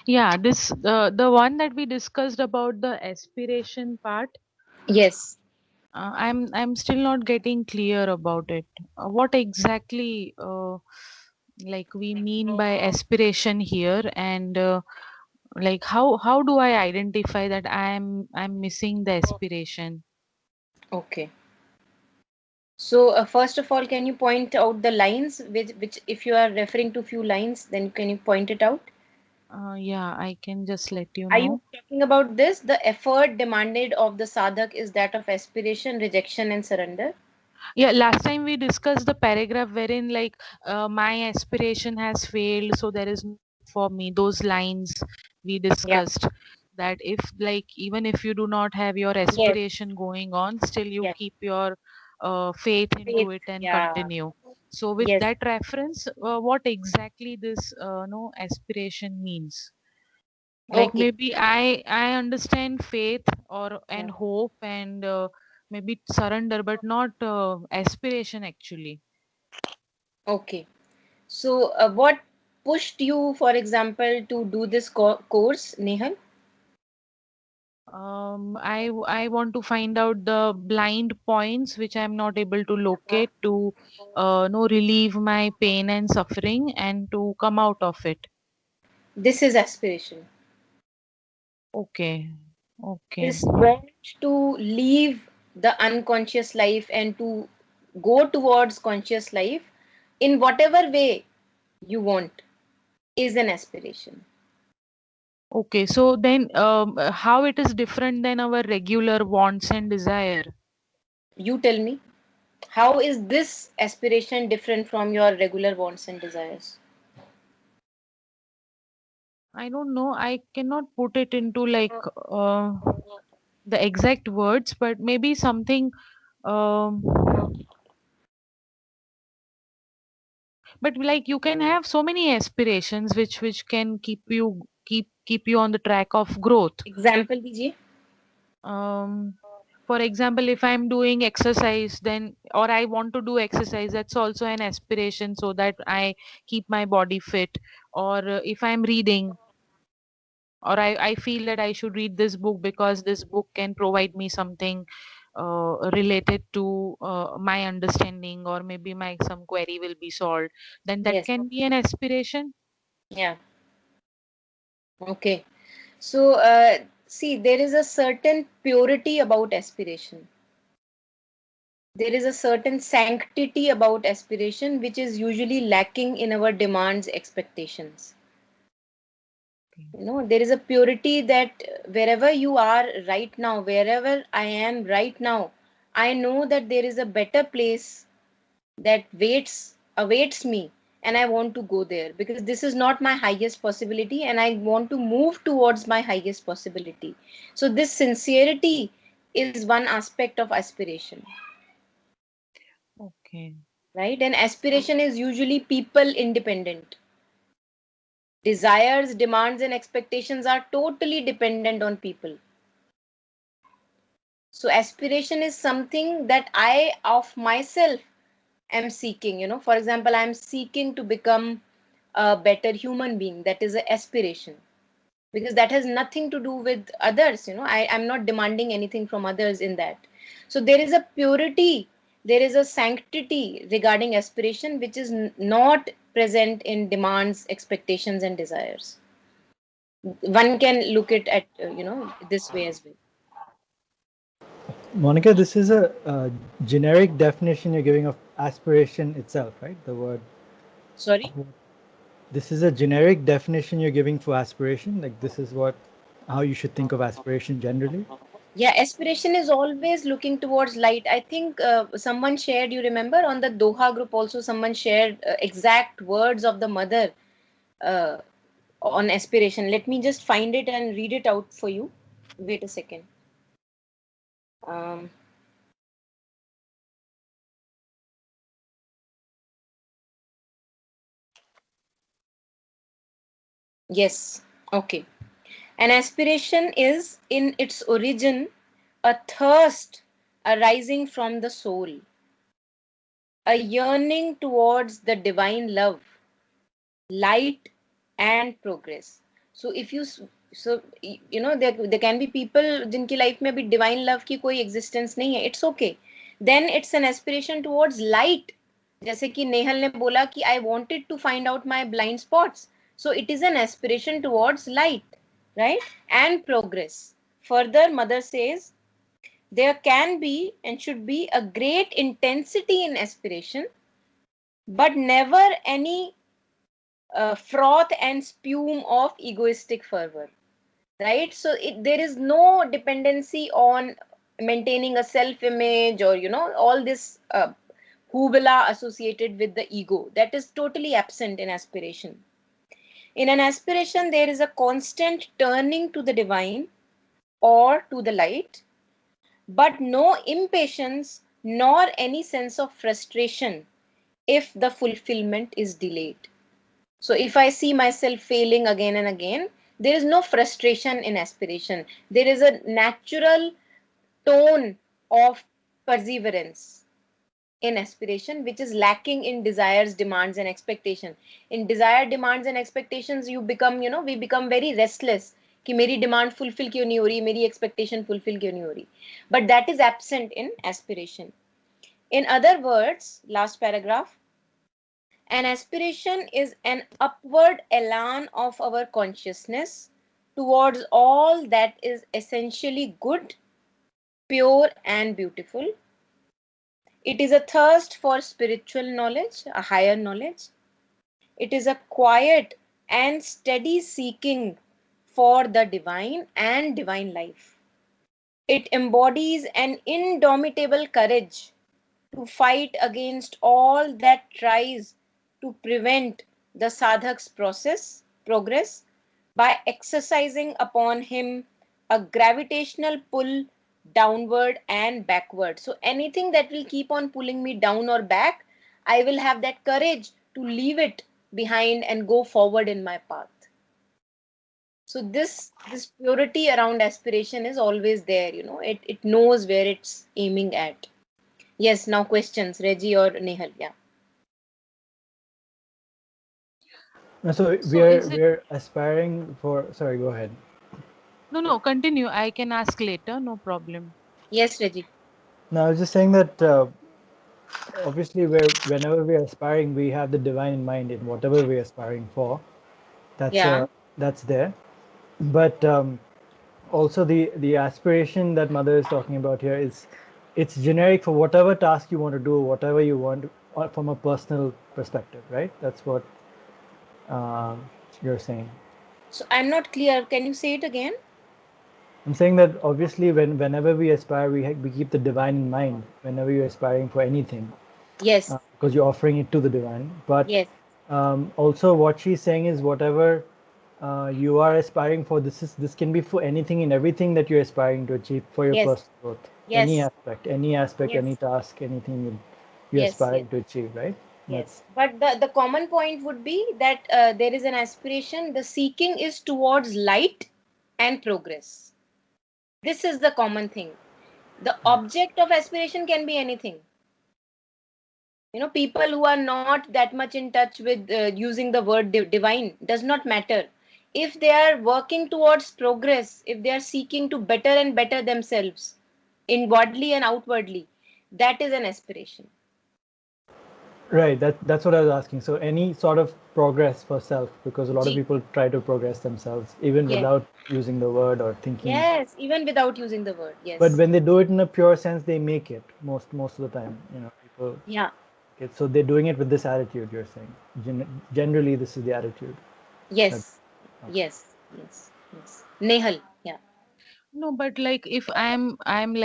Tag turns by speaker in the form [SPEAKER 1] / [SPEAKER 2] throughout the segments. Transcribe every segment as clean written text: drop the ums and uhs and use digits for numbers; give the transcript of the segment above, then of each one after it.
[SPEAKER 1] Yeah, this the one that we discussed about the aspiration part.
[SPEAKER 2] Yes.
[SPEAKER 1] I'm still not getting clear about it. What exactly like we mean by aspiration here, and like how do I identify that I'm missing the aspiration?
[SPEAKER 2] Okay. So first of all, can you point out the lines which if you are referring to few lines, then can you point it out?
[SPEAKER 1] Yeah, I can just let you
[SPEAKER 2] Are you
[SPEAKER 1] know.
[SPEAKER 2] talking about this? The effort demanded of the sadhak is that of aspiration, rejection, and surrender.
[SPEAKER 1] Yeah, last time we discussed the paragraph wherein like my aspiration has failed, so there is no hope for me. Those lines we
[SPEAKER 2] Yeah.
[SPEAKER 1] discussed, that if like even if you do not have your
[SPEAKER 2] Yes.
[SPEAKER 1] aspiration going on, still you
[SPEAKER 2] Yes.
[SPEAKER 1] keep your faith
[SPEAKER 2] Faith.
[SPEAKER 1] into it and
[SPEAKER 2] Yeah.
[SPEAKER 1] continue. So with
[SPEAKER 2] Yes.
[SPEAKER 1] that reference, what exactly this no aspiration means? Like
[SPEAKER 2] Okay.
[SPEAKER 1] maybe I understand faith or and
[SPEAKER 2] Yeah.
[SPEAKER 1] hope and maybe surrender, but not aspiration actually.
[SPEAKER 2] Okay. So what pushed you, for example, to do this course, Nehal?
[SPEAKER 1] I want to find out the blind points which I'm not able to locate to no relieve my pain and suffering and to come out of it.
[SPEAKER 2] This is aspiration.
[SPEAKER 1] Okay, okay,
[SPEAKER 2] Is want to leave the unconscious life and to go towards conscious life in whatever way you want is an aspiration.
[SPEAKER 1] okay. So then, how it is different than our regular wants and desire?
[SPEAKER 2] You tell me, how is this aspiration different from your regular wants and desires?
[SPEAKER 1] I don't know. I cannot put it into like the exact words, but maybe something. Um, but like you can have so many aspirations which can keep you on the track of growth.
[SPEAKER 2] Example दीजिए.
[SPEAKER 1] Um, for example, if I'm doing exercise, then or I want to do exercise, that's also an aspiration so that I keep my body fit. Or if I'm reading, or I feel that I should read this book because this book can provide me something related to my understanding, or maybe my some query will be solved, then that
[SPEAKER 2] Yes.
[SPEAKER 1] can be an aspiration.
[SPEAKER 2] Yeah. Okay. So see, there is a certain purity about aspiration. There is a certain sanctity about aspiration which is usually lacking in our demands, expectations.
[SPEAKER 1] Okay.
[SPEAKER 2] You know, there is a purity that wherever you are right now, wherever I am right now, I know that there is a better place that awaits me, and I want to go there because this is not my highest possibility and I want to move towards my highest possibility. So this sincerity is one aspect of aspiration,
[SPEAKER 1] Okay.
[SPEAKER 2] right? And aspiration is usually people independent. Desires, demands, and expectations are totally dependent on people. So aspiration is something that I of myself am seeking. You know, for example, I'm seeking to become a better human being. That is an aspiration because that has nothing to do with others. You know, I'm not demanding anything from others in that. So there is a purity, there is a sanctity regarding aspiration which is not present in demands, expectations, and desires. One can look at this way as well.
[SPEAKER 3] Monica, this is a generic definition you're giving of aspiration itself, right? The word.
[SPEAKER 2] Sorry.
[SPEAKER 3] This is a generic definition you're giving for aspiration. Like this is what, how you should think of aspiration generally.
[SPEAKER 2] Yeah, aspiration is always looking towards light. I think someone shared, you remember, on the Doha group also, someone shared exact words of the mother uh, on aspiration. Let me just find it and read it out for you. Wait a second. Um, yes, okay. An aspiration is, in its origin, a thirst arising from the soul, a yearning towards the divine love, light, and progress. So if you you know, there can be people जिनकी life में भी divine love की कोई existence नहीं है, it's okay. Then it's an aspiration towards light. जैसे कि नेहल ने बोला कि I wanted to find out my blind spots. So it is an aspiration towards light, right? And progress. Further, mother says there can be and should be a great intensity in aspiration, but never any froth and spume of egoistic fervor, right? So there is no dependency on maintaining a self image, or you know, all this hoobla associated with the ego, that is totally absent in aspiration. In an aspiration there is a constant turning to the divine or to the light, but no impatience nor any sense of frustration if the fulfillment is delayed. So if I see myself failing again and again, there is no frustration in aspiration. There is a natural tone of perseverance in aspiration, which is lacking in desires, demands, and expectation. In desire, demands, and expectations, you become, you know, we become very restless. कि मेरी demand fulfil क्यों नहीं हो रही, मेरी expectation fulfil क्यों नहीं हो रही. But that is absent in aspiration. In other words, last paragraph, an aspiration is an upward elan of our consciousness towards all that is essentially good, pure, and beautiful. It is a thirst for spiritual knowledge, a higher knowledge. It is a quiet and steady seeking for the divine and divine life. It embodies an indomitable courage to fight against all that tries to prevent the sadhak's progress by exercising upon him a gravitational pull downward and backward. So anything that will keep on pulling me down or back, I will have that courage to leave it behind and go forward in my path. So this purity around aspiration is always there, you know, it knows where it's aiming at. Yes, now questions, Reggie or Nehal. Yeah.
[SPEAKER 3] So
[SPEAKER 1] So is it,
[SPEAKER 3] we're aspiring for. Sorry, go ahead.
[SPEAKER 1] no, continue. I can ask later, no problem.
[SPEAKER 2] Yes, Reggie.
[SPEAKER 3] No, I was just saying that obviously whenever we're aspiring, we have the divine in mind in whatever we're aspiring for. That's
[SPEAKER 2] Yeah.
[SPEAKER 3] that's there. But also the aspiration that mother is talking about here is it's generic for whatever task you want to do, whatever you want from a personal perspective, right? That's what you're saying.
[SPEAKER 2] So I'm not clear. Can you say it again?
[SPEAKER 3] I'm saying that obviously whenever we aspire, we keep the divine in mind whenever you're aspiring for anything,
[SPEAKER 2] Yes.
[SPEAKER 3] because you're offering it to the divine. But
[SPEAKER 2] Yes.
[SPEAKER 3] also what she's saying is whatever you are aspiring for, this can be for anything and everything that you're aspiring to achieve for your
[SPEAKER 2] Yes.
[SPEAKER 3] personal growth.
[SPEAKER 2] Yes.
[SPEAKER 3] Any aspect,
[SPEAKER 2] Yes.
[SPEAKER 3] any task, anything you're
[SPEAKER 2] Yes. Yes.
[SPEAKER 3] aspiring to achieve, right? That's
[SPEAKER 2] Yes. But the common point would be that there is an aspiration. The seeking is towards light and progress. This is the common thing. The object of aspiration can be anything. You know, people who are not that much in touch with using the word divine, does not matter. If they are working towards progress, if they are seeking to better and better themselves inwardly and outwardly, that is an aspiration.
[SPEAKER 3] right. That's what I was asking. So any sort of progress for self, because a lot of
[SPEAKER 2] G.
[SPEAKER 3] people try to progress themselves even
[SPEAKER 2] Yes.
[SPEAKER 3] without using the word or thinking.
[SPEAKER 2] Yes, even without using the word.
[SPEAKER 3] But
[SPEAKER 2] Yes.
[SPEAKER 3] when they do it in a pure sense, they make it most of the time. You know, people.
[SPEAKER 2] Yeah.
[SPEAKER 3] Okay, so they're doing it with this attitude. You're saying generally this is the attitude. That,
[SPEAKER 2] Yes.
[SPEAKER 3] okay.
[SPEAKER 2] Yes. Yes. Yes. Nehal. Yeah.
[SPEAKER 1] No, but like if I'm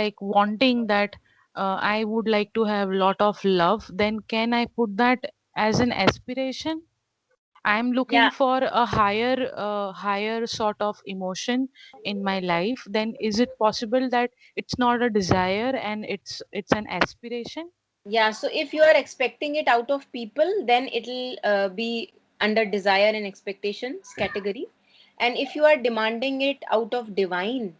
[SPEAKER 1] like wanting that I would like to have lot of love, then can I put that as an aspiration? I'm looking
[SPEAKER 2] Yeah.
[SPEAKER 1] for a higher sort of emotion in my life. Then is it possible that it's not a desire and it's an aspiration?
[SPEAKER 2] Yeah, so if you are expecting it out of people, then it'll be under desire and expectations category. And if you are demanding it out of divine,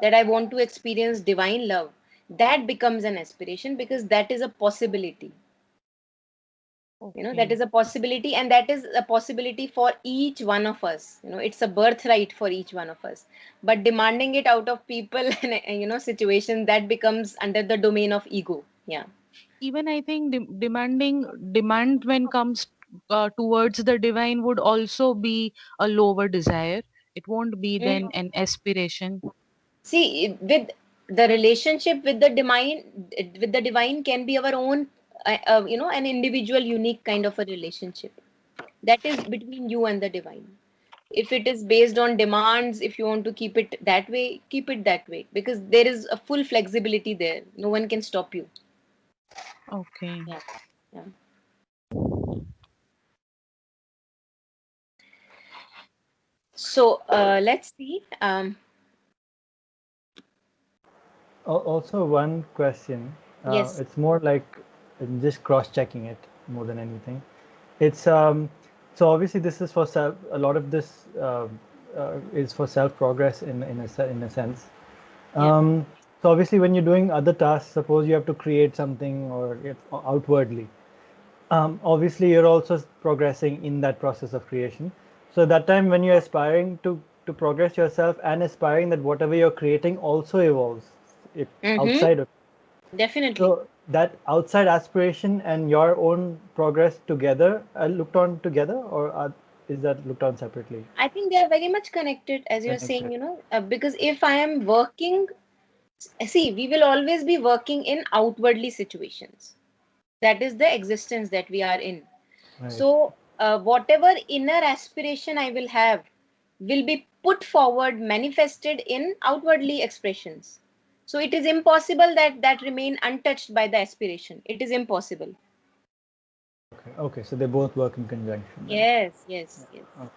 [SPEAKER 2] that I want to experience divine love, that becomes an aspiration because that is a possibility. That
[SPEAKER 1] Okay.
[SPEAKER 2] is a possibility, and that is a possibility for each one of us. It's a birthright for each one of us. But demanding it out of people and situations, that becomes under the domain of ego. Yeah.
[SPEAKER 1] Even I think demand when comes towards the divine would also be a lower desire. It won't be then an aspiration.
[SPEAKER 2] See, with the relationship with the divine can be our own, an individual, unique kind of a relationship that is between you and the divine. If it is based on demands, if you want to keep it that way, keep it that way, because there is a full flexibility there. No one can stop you.
[SPEAKER 1] Okay.
[SPEAKER 2] Yeah, yeah. So let's see.
[SPEAKER 3] Also, one question.
[SPEAKER 2] Yes.
[SPEAKER 3] It's more like just cross-checking it more than anything. It's so obviously this is for self. A lot of this is for self-progress in a sense.
[SPEAKER 2] Yeah.
[SPEAKER 3] Um, so obviously, when you're doing other tasks, suppose you have to create something or outwardly. Obviously, you're also progressing in that process of creation. So that time when you're aspiring to progress yourself and aspiring that whatever you're creating also evolves it
[SPEAKER 2] Mm-hmm.
[SPEAKER 3] outside of.
[SPEAKER 2] Definitely.
[SPEAKER 3] So that outside aspiration and your own progress together are looked on together, or is that looked on separately?
[SPEAKER 2] I think they are very much connected, as you're saying,
[SPEAKER 3] Connected.
[SPEAKER 2] because if I am working, see, we will always be working in outwardly situations. That is the existence that we are in.
[SPEAKER 3] Right.
[SPEAKER 2] So, whatever inner aspiration I will have will be put forward, manifested in outwardly expressions. So, it is impossible that that remain untouched by the aspiration. It is impossible.
[SPEAKER 3] Okay. Okay. So they both work in conjunction then.
[SPEAKER 2] Yes, yes, yes.
[SPEAKER 3] Okay.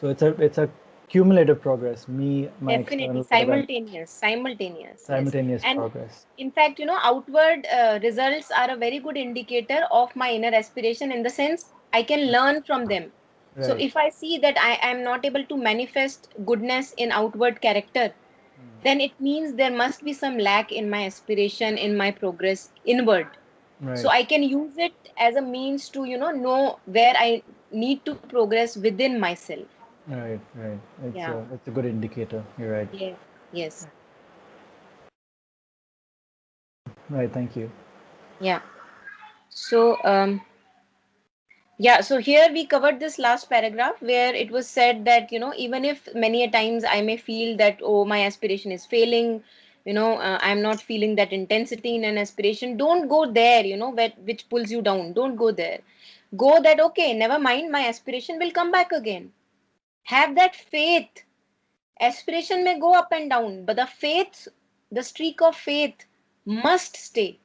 [SPEAKER 3] So it's a cumulative progress. Me, my
[SPEAKER 2] Definitely
[SPEAKER 3] external, whatever,
[SPEAKER 2] simultaneous, simultaneous, yes.
[SPEAKER 3] simultaneous
[SPEAKER 2] And
[SPEAKER 3] progress.
[SPEAKER 2] in fact, outward results are a very good indicator of my inner aspiration, in the sense I can learn from them. So
[SPEAKER 3] Right.
[SPEAKER 2] if I see that I am not able to manifest goodness in outward character, then it means there must be some lack in my aspiration, in my progress inward. So
[SPEAKER 3] Right.
[SPEAKER 2] I can use it as a means to, know where I need to progress within myself.
[SPEAKER 3] Right. Right. It's
[SPEAKER 2] Yeah.
[SPEAKER 3] a good indicator. You're right.
[SPEAKER 2] Yes. Yes.
[SPEAKER 3] Right. Thank you.
[SPEAKER 2] Yeah. So, yeah, so here we covered this last paragraph where it was said that, even if many a times I may feel that, oh, my aspiration is failing, I'm not feeling that intensity in an aspiration, don't go there, which pulls you down. Don't go there. Go that, okay, never mind, my aspiration will come back again. Have that faith. Aspiration may go up and down, but the streak of faith must stay.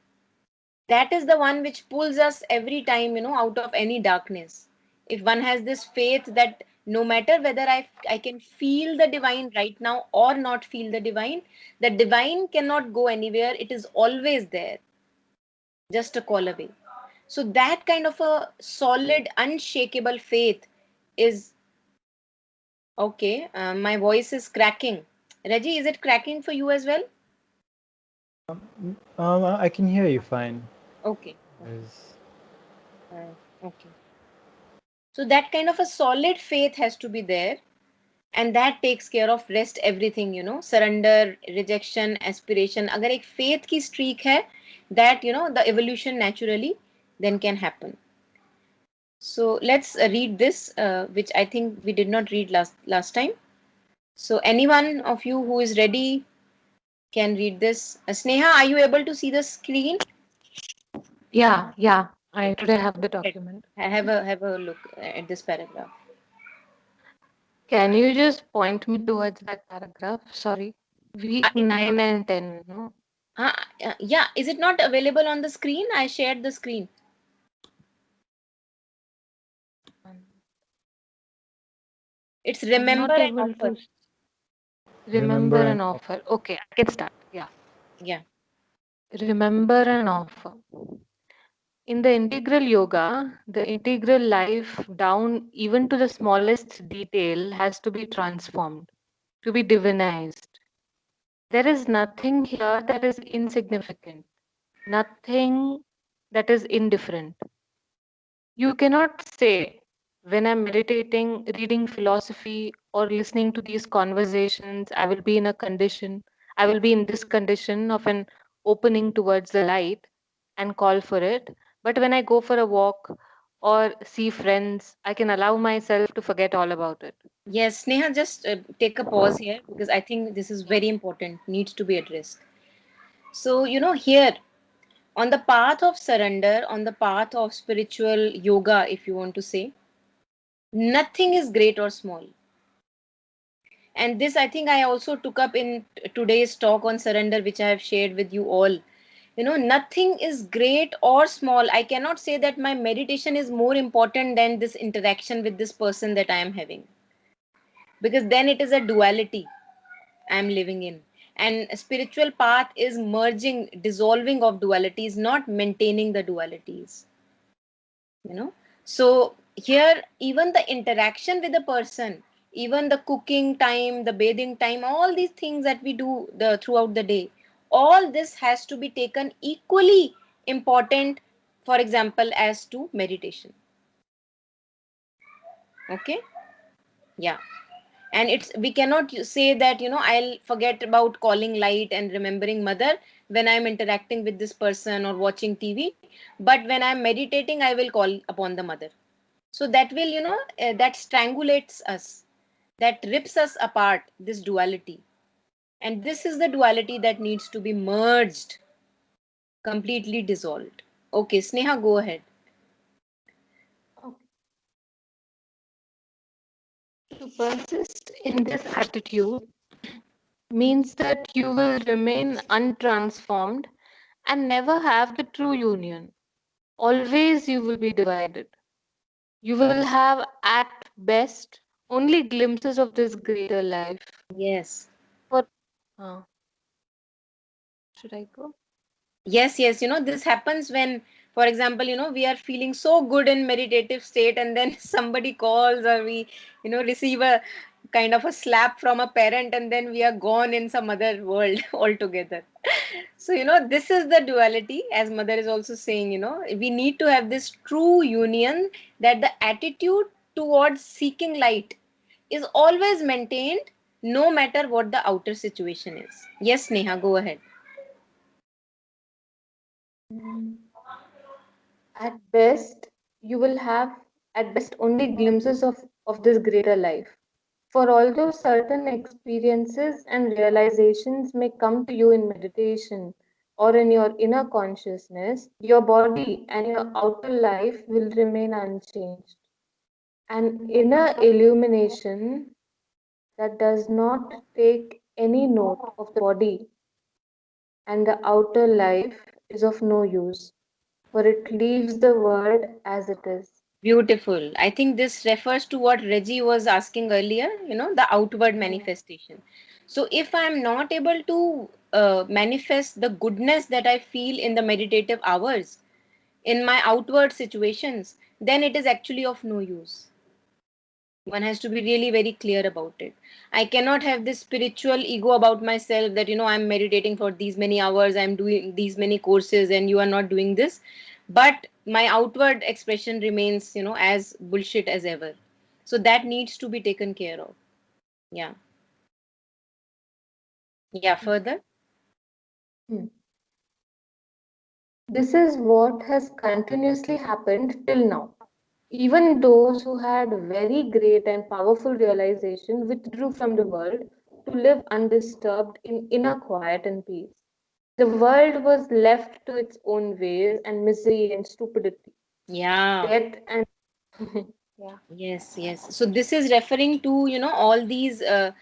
[SPEAKER 2] That is the one which pulls us every time, out of any darkness. If one has this faith that no matter whether I can feel the divine right now or not feel the divine cannot go anywhere. It is always there, just a call away. So that kind of a solid unshakable faith is okay. My voice is cracking. Reggie, is it cracking for you as well?
[SPEAKER 3] I can hear you fine.
[SPEAKER 2] Okay.
[SPEAKER 3] There's-
[SPEAKER 2] Okay. So that kind of a solid faith has to be there, and that takes care of rest everything, surrender, rejection, aspiration. Agar ek faith ki streak hai, that the evolution naturally then can happen. So let's read this, which I think we did not read last time. So anyone of you who is ready can read this. Sneha, are you able to see the screen?
[SPEAKER 4] Yeah, yeah. I
[SPEAKER 2] Okay,
[SPEAKER 4] today have the
[SPEAKER 2] go ahead.
[SPEAKER 4] document.
[SPEAKER 2] Have a look at this paragraph.
[SPEAKER 4] Can you just point me towards that paragraph? Sorry.
[SPEAKER 2] Uh,
[SPEAKER 4] Week 9 and 10, no?
[SPEAKER 2] yeah, is it not available on the screen? I shared the screen. It's
[SPEAKER 4] I'm
[SPEAKER 2] remember
[SPEAKER 4] not
[SPEAKER 2] and
[SPEAKER 4] able
[SPEAKER 2] offer.
[SPEAKER 4] to remember
[SPEAKER 3] remember
[SPEAKER 4] an
[SPEAKER 3] and
[SPEAKER 4] offer. Okay, I can start. Yeah.
[SPEAKER 2] Yeah.
[SPEAKER 4] Remember an offer. In the integral yoga, the integral life down even to the smallest detail has to be transformed, to be divinized. There is nothing here that is insignificant, nothing that is indifferent. You cannot say, when I'm meditating, reading philosophy, or listening to these conversations, I will be in this condition of an opening towards the light and call for it. But when I go for a walk or see friends, I can allow myself to forget all about it.
[SPEAKER 2] Yes, Sneha, just take a pause here because I think this is very important, needs to be addressed. So, here on the path of surrender, on the path of spiritual yoga, if you want to say, nothing is great or small. And this, I think, I also took up in today's talk on surrender, which I have shared with you all. Nothing is great or small. I cannot say that my meditation is more important than this interaction with this person that I am having, because then it is a duality I am living in. And a spiritual path is merging, dissolving of dualities, not maintaining the dualities. you know so here, even the interaction with the person, even the cooking time, the bathing time, all these things that we do throughout the day, all this has to be taken equally important, for example, as to meditation. Okay. Yeah. And we cannot say that I'll forget about calling light and remembering mother when I'm interacting with this person or watching TV, but when I'm meditating I will call upon the mother. So that will that strangulates us, that rips us apart, this duality. And this is the duality that needs to be merged, completely dissolved. Okay, Sneha, go ahead.
[SPEAKER 4] Okay. To persist in this attitude means that you will remain untransformed and never have the true union. Always you will be divided. You will have at best only glimpses of this greater life.
[SPEAKER 2] Yes.
[SPEAKER 4] For uh, should I go?
[SPEAKER 2] Yes, yes, this happens when, for example, we are feeling so good in meditative state, and then somebody calls, or we receive a kind of a slap from a parent, and then we are gone in some other world altogether. So this is the duality, as mother is also saying. We need to have this true union, that the attitude towards seeking light is always maintained, no matter what the outer situation is. Yes, Neha, go ahead.
[SPEAKER 4] Mm, At best, you will have at best only glimpses of this greater life. For although certain experiences and realizations may come to you in meditation or in your inner consciousness, your body and your outer life will remain unchanged. An inner illumination that does not take any note of the body and the outer life is of no use, for it leaves the world as it is.
[SPEAKER 2] Beautiful. I think this refers to what Reggie was asking earlier, the outward
[SPEAKER 4] Yeah.
[SPEAKER 2] manifestation. So, if I'm not able to manifest the goodness that I feel in the meditative hours in my outward situations, then it is actually of no use. One has to be really very clear about it. I cannot have this spiritual ego about myself that I'm meditating for these many hours, I'm doing these many courses, and you are not doing this, but my outward expression remains as bullshit as ever. So that needs to be taken care of. Yeah. Yeah, further.
[SPEAKER 4] Hmm. This is what has continuously happened till now. Even those who had very great and powerful realization withdrew from the world to live undisturbed in inner quiet and peace. The world was left to its own ways and misery and stupidity,
[SPEAKER 2] Yeah.
[SPEAKER 4] death and yeah.
[SPEAKER 2] Yes, yes. So this is referring to, all these, the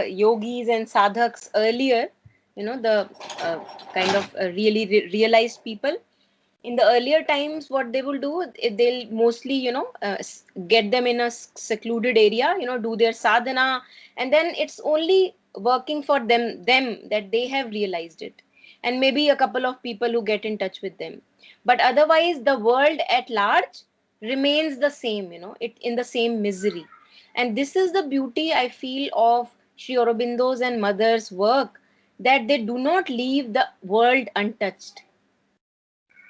[SPEAKER 2] yogis and sadhaks earlier, the kind of really realized people. In the earlier times, what they will do, they'll mostly, get them in a secluded area, do their sadhana, and then it's only working for them that they have realized it. And maybe a couple of people who get in touch with them, but otherwise the world at large remains the same, it in the same misery. And this is the beauty I feel of Sri Aurobindo's and mother's work, that they do not leave the world untouched.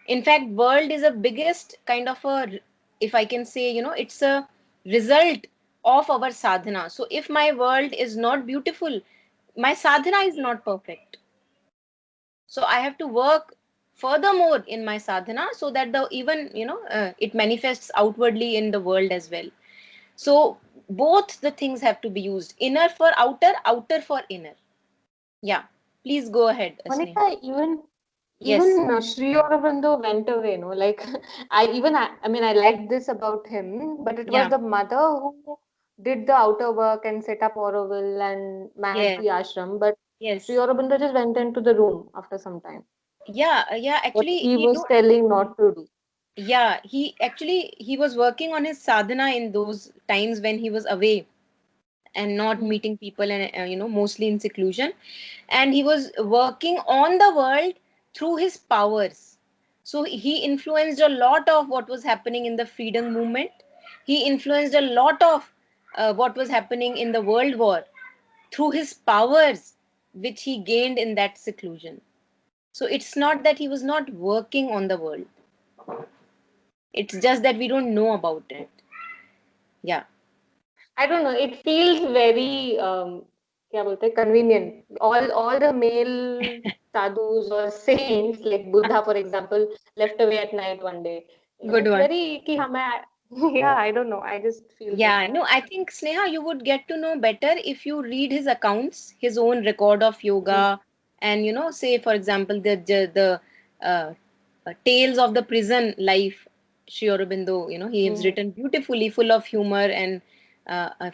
[SPEAKER 2] In fact, world is a biggest kind of a, if I can say, it's a result of our sadhana. So if my world is not beautiful, my sadhana is not perfect. So I have to work furthermore in my sadhana so that the even it manifests outwardly in the world as well. So both the things have to be used, inner for outer, outer for inner. Yeah, please go ahead, Sneha.
[SPEAKER 4] Monica, even
[SPEAKER 2] Yes.
[SPEAKER 4] Sri Aurobindo went away, no? Like I mean, I liked this about him, but it was
[SPEAKER 2] Yeah.
[SPEAKER 4] the mother who did the outer work and set up Auroville and managed
[SPEAKER 2] Yeah.
[SPEAKER 4] the ashram. But Sri
[SPEAKER 2] Yes.
[SPEAKER 4] Aurobindo just went into the room after some time.
[SPEAKER 2] Yeah. Yeah,
[SPEAKER 4] What
[SPEAKER 2] actually
[SPEAKER 4] he was telling not to do.
[SPEAKER 2] yeah, he was working on his sadhana in those times when he was away and not
[SPEAKER 4] Mm.
[SPEAKER 2] meeting people, and mostly in seclusion, and he was working on the world through his powers. So he influenced a lot of what was happening in the freedom movement. He influenced a lot of what was happening in the world war through his powers, which he gained in that seclusion. So it's not that he was not working on the world, it's just that we don't know about it. Yeah.
[SPEAKER 4] I don't know. It feels very क्या बोलते हैं, convenient. All the male sadhus or saints like Buddha, for example, left away at night one day.
[SPEAKER 2] Good
[SPEAKER 4] It's
[SPEAKER 2] one.
[SPEAKER 4] very कि हमें yeah, I don't know. I just feel like
[SPEAKER 2] Yeah,
[SPEAKER 4] that.
[SPEAKER 2] no, I think Sneha, you would get to know better if you read his accounts, his own record of
[SPEAKER 4] Mm.
[SPEAKER 2] yoga, and say for example the tales of the prison life. Sri Aurobindo, he has
[SPEAKER 4] Mm.
[SPEAKER 2] written beautifully, full of humor and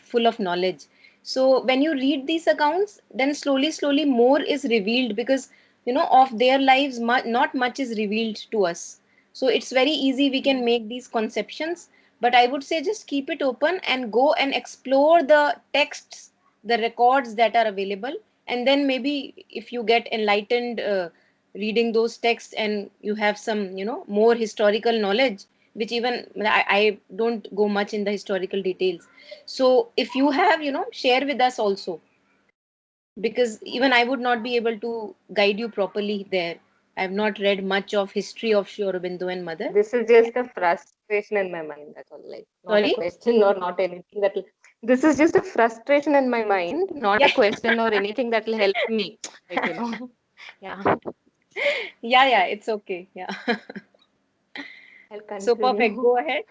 [SPEAKER 2] full of knowledge. So when you read these accounts, then slowly, slowly more is revealed, because of their lives, not much is revealed to us. So it's very easy, we can
[SPEAKER 4] Mm.
[SPEAKER 2] make these conceptions, but I would say just keep it open and go and explore the texts, the records that are available, and then maybe if you get enlightened reading those texts, and you have some more historical knowledge, which even I don't go much in the historical details. So if you have, share with us also, because even I would not be able to guide you properly there. I have not read much of history of Sri Aurobindo and Mother.
[SPEAKER 4] This is just a frustration in my mind. That's all. Like not a
[SPEAKER 2] Sorry.
[SPEAKER 4] question or not anything that. This is just a frustration in my mind, not
[SPEAKER 2] Yeah.
[SPEAKER 4] a question or anything that will help me. Like yeah.
[SPEAKER 2] Yeah, yeah, it's okay. Yeah.
[SPEAKER 4] I'll
[SPEAKER 2] So perfect.
[SPEAKER 4] continue.
[SPEAKER 2] Go ahead.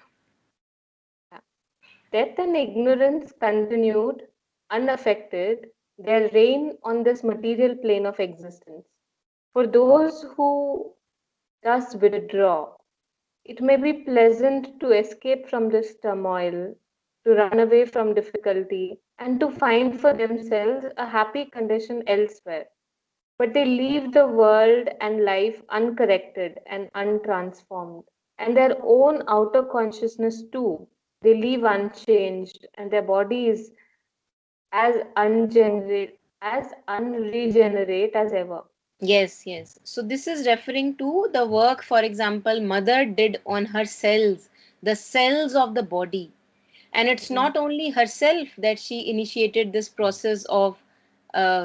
[SPEAKER 4] Death and ignorance continued unaffected their reign on this material plane of existence. For those who thus withdraw, it may be pleasant to escape from this turmoil, to run away from difficulty, and to find for themselves a happy condition elsewhere. But they leave the world and life uncorrected and untransformed, and their own outer consciousness too. They leave unchanged, and their body is as unregenerate as ever.
[SPEAKER 2] Yes, yes. So this is referring to the work, for example, Mother did on her cells, the cells of the body. And it's
[SPEAKER 4] Mm.
[SPEAKER 2] not only herself that she initiated this process of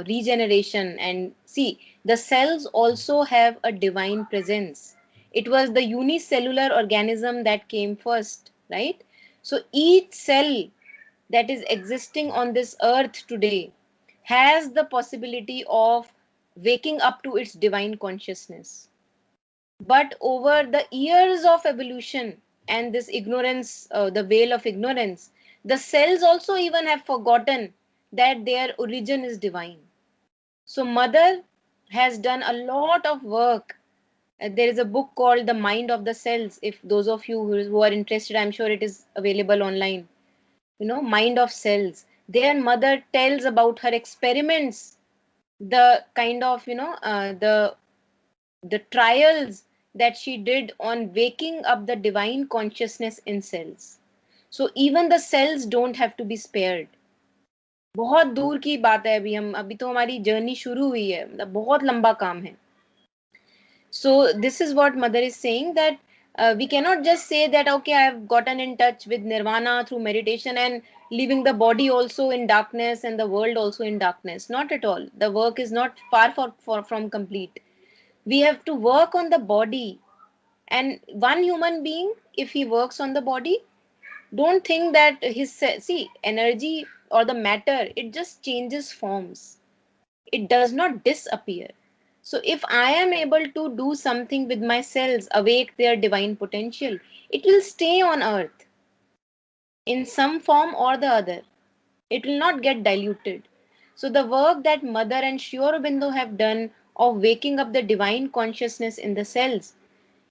[SPEAKER 2] regeneration. And see, the cells also have a divine presence. It was the unicellular organism that came first, right? So each cell that is existing on this earth today has the possibility of waking up to its divine consciousness. But over the years of evolution and this ignorance, the veil of ignorance, the cells also even have forgotten that their origin is divine. So Mother has done a lot of work. There is a book called The Mind of the Cells. If those of you who are interested, I'm sure it is available online. Mind of Cells. Their mother tells about her experiments, the kind of the trials that she did on waking up the divine consciousness in cells. So even the cells don't have to be spared. बहुत दूर की बात है, अभी तो हमारी journey शुरू हुई है, मतलब बहुत लंबा काम है. So this is what Mother is saying, that we cannot just say that okay, I have gotten in touch with nirvana through meditation and leaving the body also in darkness and the world also in darkness. Not at all. The work is not far from complete. We have to work on the body And one human being, if he works on the body, don't think that his, see, energy or the matter, it just changes forms. It does not disappear. So if I am able to do something with my cells, awake their divine potential, it will stay on earth in some form or the other. It will not get diluted. So the work that Mother and Sri Aurobindo have done of waking up the divine consciousness in the cells,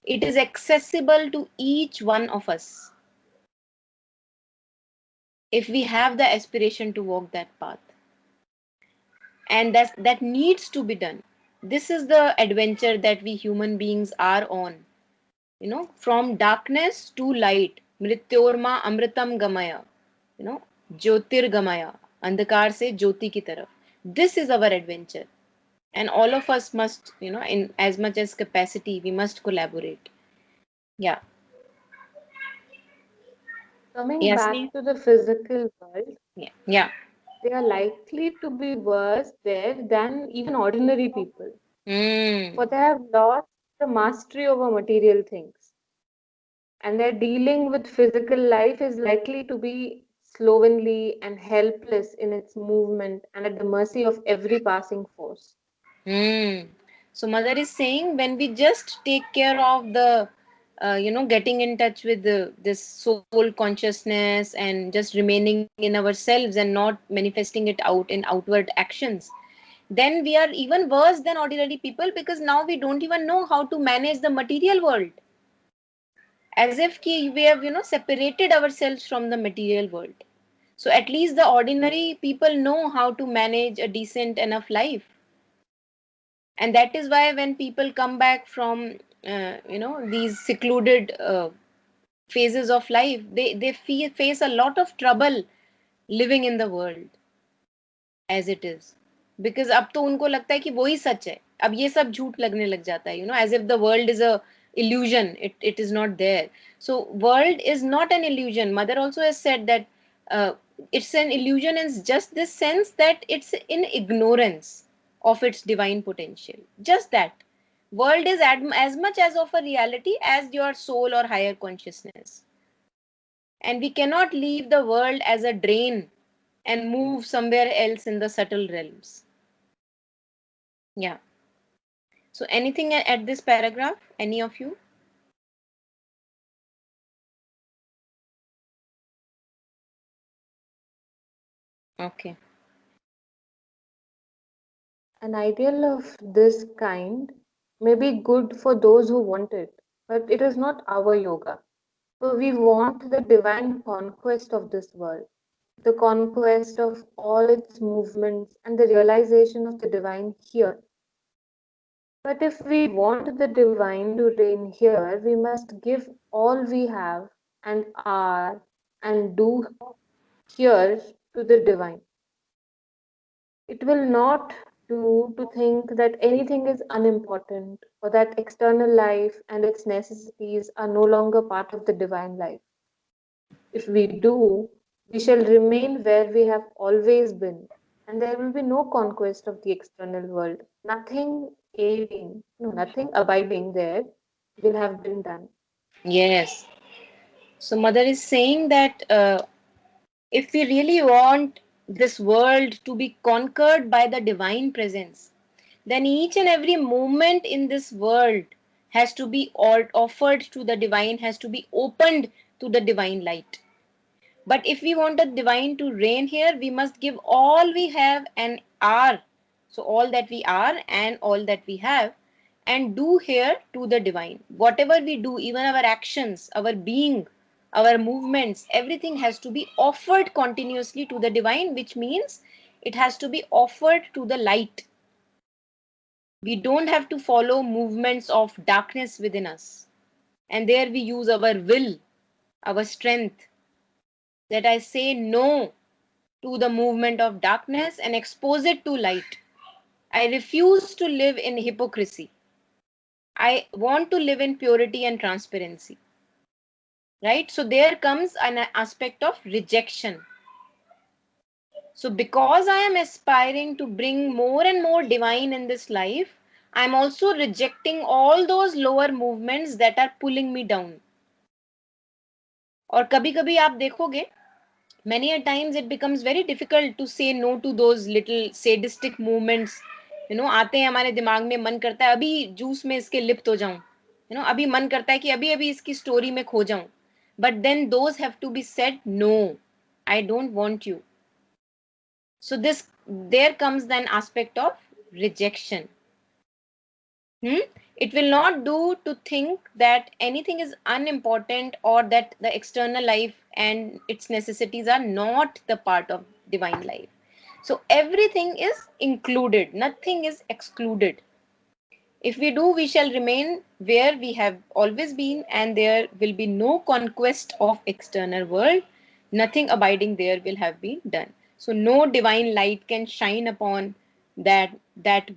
[SPEAKER 2] it is accessible to each one of us if we have the aspiration to walk that path. And that needs to be done. This is the adventure that we human beings are on. From darkness to light. Mrityorma amritam gamaya. You know, Jyotir gamaya. Andhakar se Jyoti ki taraf. This is our adventure. And all of us must, in as much as capacity, we must collaborate. Yeah.
[SPEAKER 4] Coming
[SPEAKER 2] Yasmin?
[SPEAKER 4] back to the physical world,
[SPEAKER 2] Yeah. Yeah.
[SPEAKER 4] they are likely to be worse there than even ordinary people,
[SPEAKER 2] Hmm.
[SPEAKER 4] for they have lost the mastery over material things. And their dealing with physical life is likely to be slovenly and helpless in its movement and at the mercy of every passing force.
[SPEAKER 2] Hmm. So mother is saying when we just take care of the, getting in touch with this soul consciousness and just remaining in ourselves and not manifesting it out in outward actions, then we are even worse than ordinary people because now we don't even know how to manage the material world. As if we have, separated ourselves from the material world. So at least the ordinary people know how to manage a decent enough life. And that is why when people come back from these secluded phases of life, they face a lot of trouble living in the world as it is, because अब तो उनको लगता है कि वही सच है, अब ये सब झूठ लगने लग जाता है, as if the world is a illusion. It is not there. So world is not an illusion. Mother also has said that uh, it's an illusion in just this sense that it's in ignorance of its divine potential. Just that world is as much as of a reality as your soul or higher consciousness. And we cannot leave the world as a drain and move somewhere else in the subtle realms. Yeah. So anything at this paragraph? Any of you? Okay.
[SPEAKER 4] An ideal of this kind may be good for those who want it, but it is not our yoga. So we want the divine conquest of this world, the conquest of all its movements, and the realization of the divine here. But if we want the divine to reign here, we must give all we have and are and do here to the divine. It will not do to think that anything is unimportant or that external life and its necessities are no longer part of the divine life. If we do, we shall remain where we have always been, and there will be no conquest of the external world. Nothing aiding, no, nothing abiding there will have been done.
[SPEAKER 2] Yes. So mother is saying that if we really want this world to be conquered by the divine presence, then each and every moment in this world has to be offered to the divine, has to be opened to the divine light. But if we want the divine to reign here, we must give all we have and are. So, all that we are and all that we have, and do here to the divine. Whatever we do, even our actions, our being, our movements, everything has to be offered continuously to the divine, which means it has to be offered to the light. We don't have to follow movements of darkness within us. And there we use our will, our strength, that I say no to the movement of darkness and expose it to light. I refuse to live in hypocrisy. I want to live in purity and transparency. Right? So there comes an aspect of rejection. So because I am aspiring to bring more and more divine in this life, I'm also rejecting all those lower movements that are pulling me down. और कभी कभी आप देखोगे, many a times it becomes very difficult to say no to those little sadistic movements. आते हैं हमारे दिमाग में, मन करता है अभी जूस में इसके लिप्त हो जाऊं, अभी मन करता है कि अभी अभी इसकी स्टोरी में खो जाऊं. But then those have to be said, no, I don't want you. So there comes then aspect of rejection. It will not do to think that anything is unimportant or that the external life and its necessities are not the part of divine life. So everything is included, nothing is excluded. If we do, we shall remain where we have always been, and there will be no conquest of external world. Nothing abiding there will have been done. So no divine light can shine upon that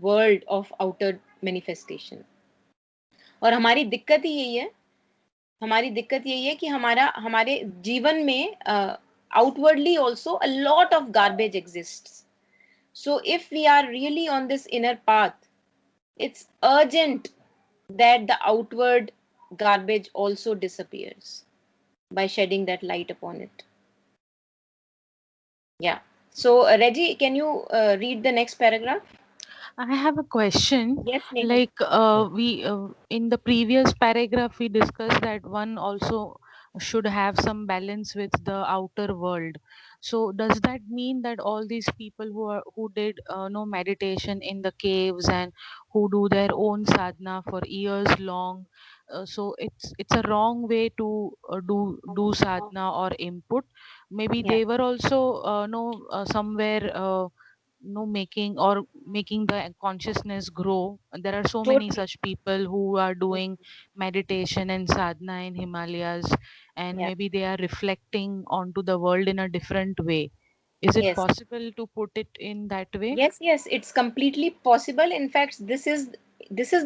[SPEAKER 2] world of outer manifestation. और हमारी दिक्कत ही यही है, कि हमारे जीवन में outwardly also a lot of garbage exists. So if we are really on this inner path, it's urgent that the outward garbage also disappears by shedding that light upon it. Yeah. So Reggie, can you read the next paragraph?
[SPEAKER 1] I have a question.
[SPEAKER 2] Yes, Nehal.
[SPEAKER 1] Like we in the previous paragraph we discussed that one also should have some balance with the outer world. So does that mean that all these people who did no meditation in the caves and who do their own sadhana for years long, so it's a wrong way to do sadhana or input? Maybe
[SPEAKER 2] Yeah,
[SPEAKER 1] they were also no somewhere. Making the consciousness grow. There are so many
[SPEAKER 2] totally.
[SPEAKER 1] such people who are doing meditation and sadhana in Himalayas, and
[SPEAKER 2] Yeah.
[SPEAKER 1] maybe they are reflecting onto the world in a different way. Is it
[SPEAKER 2] Yes.
[SPEAKER 1] possible to put it in that way?
[SPEAKER 2] Yes, it's completely possible. In fact, this is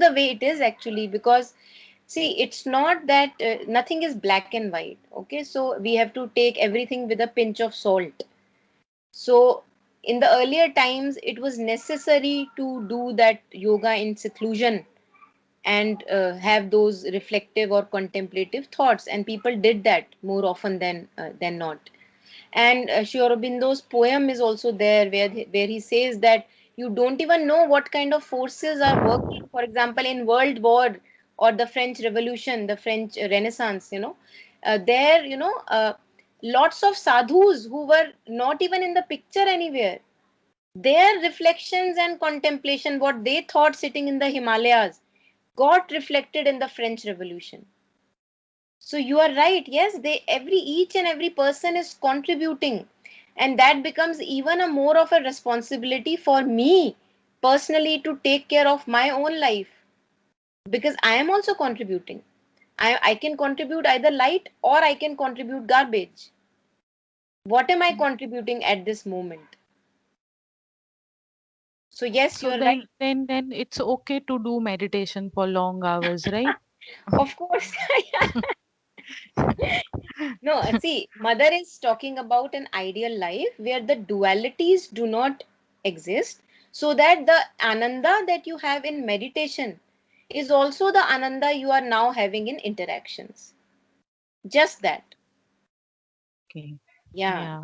[SPEAKER 2] the way it is actually, because see, it's not that nothing is black and white. Okay, so we have to take everything with a pinch of salt. So in the earlier times, it was necessary to do that yoga in seclusion and have those reflective or contemplative thoughts, and people did that more often than not. And Sri Aurobindo's poem is also there, where he says that you don't even know what kind of forces are working. For example, in World War or the French Revolution, the French Renaissance, there, lots of sadhus who were not even in the picture anywhere, their reflections and contemplation, what they thought sitting in the Himalayas, got reflected in the French Revolution. So you are right. Yes, each and every person is contributing, and that becomes even a more of a responsibility for me personally to take care of my own life, because I am also contributing. I can contribute either light or I can contribute garbage. What am I contributing at this moment? So yes,
[SPEAKER 1] So
[SPEAKER 2] you're
[SPEAKER 1] then
[SPEAKER 2] right.
[SPEAKER 1] then it's okay to do meditation for long hours, right?
[SPEAKER 2] Of course. No, see, Mother is talking about an ideal life where the dualities do not exist, so that the ananda that you have in meditation is also the ananda you are now having in interactions. Just that.
[SPEAKER 1] Okay.
[SPEAKER 2] Yeah,
[SPEAKER 1] Yeah.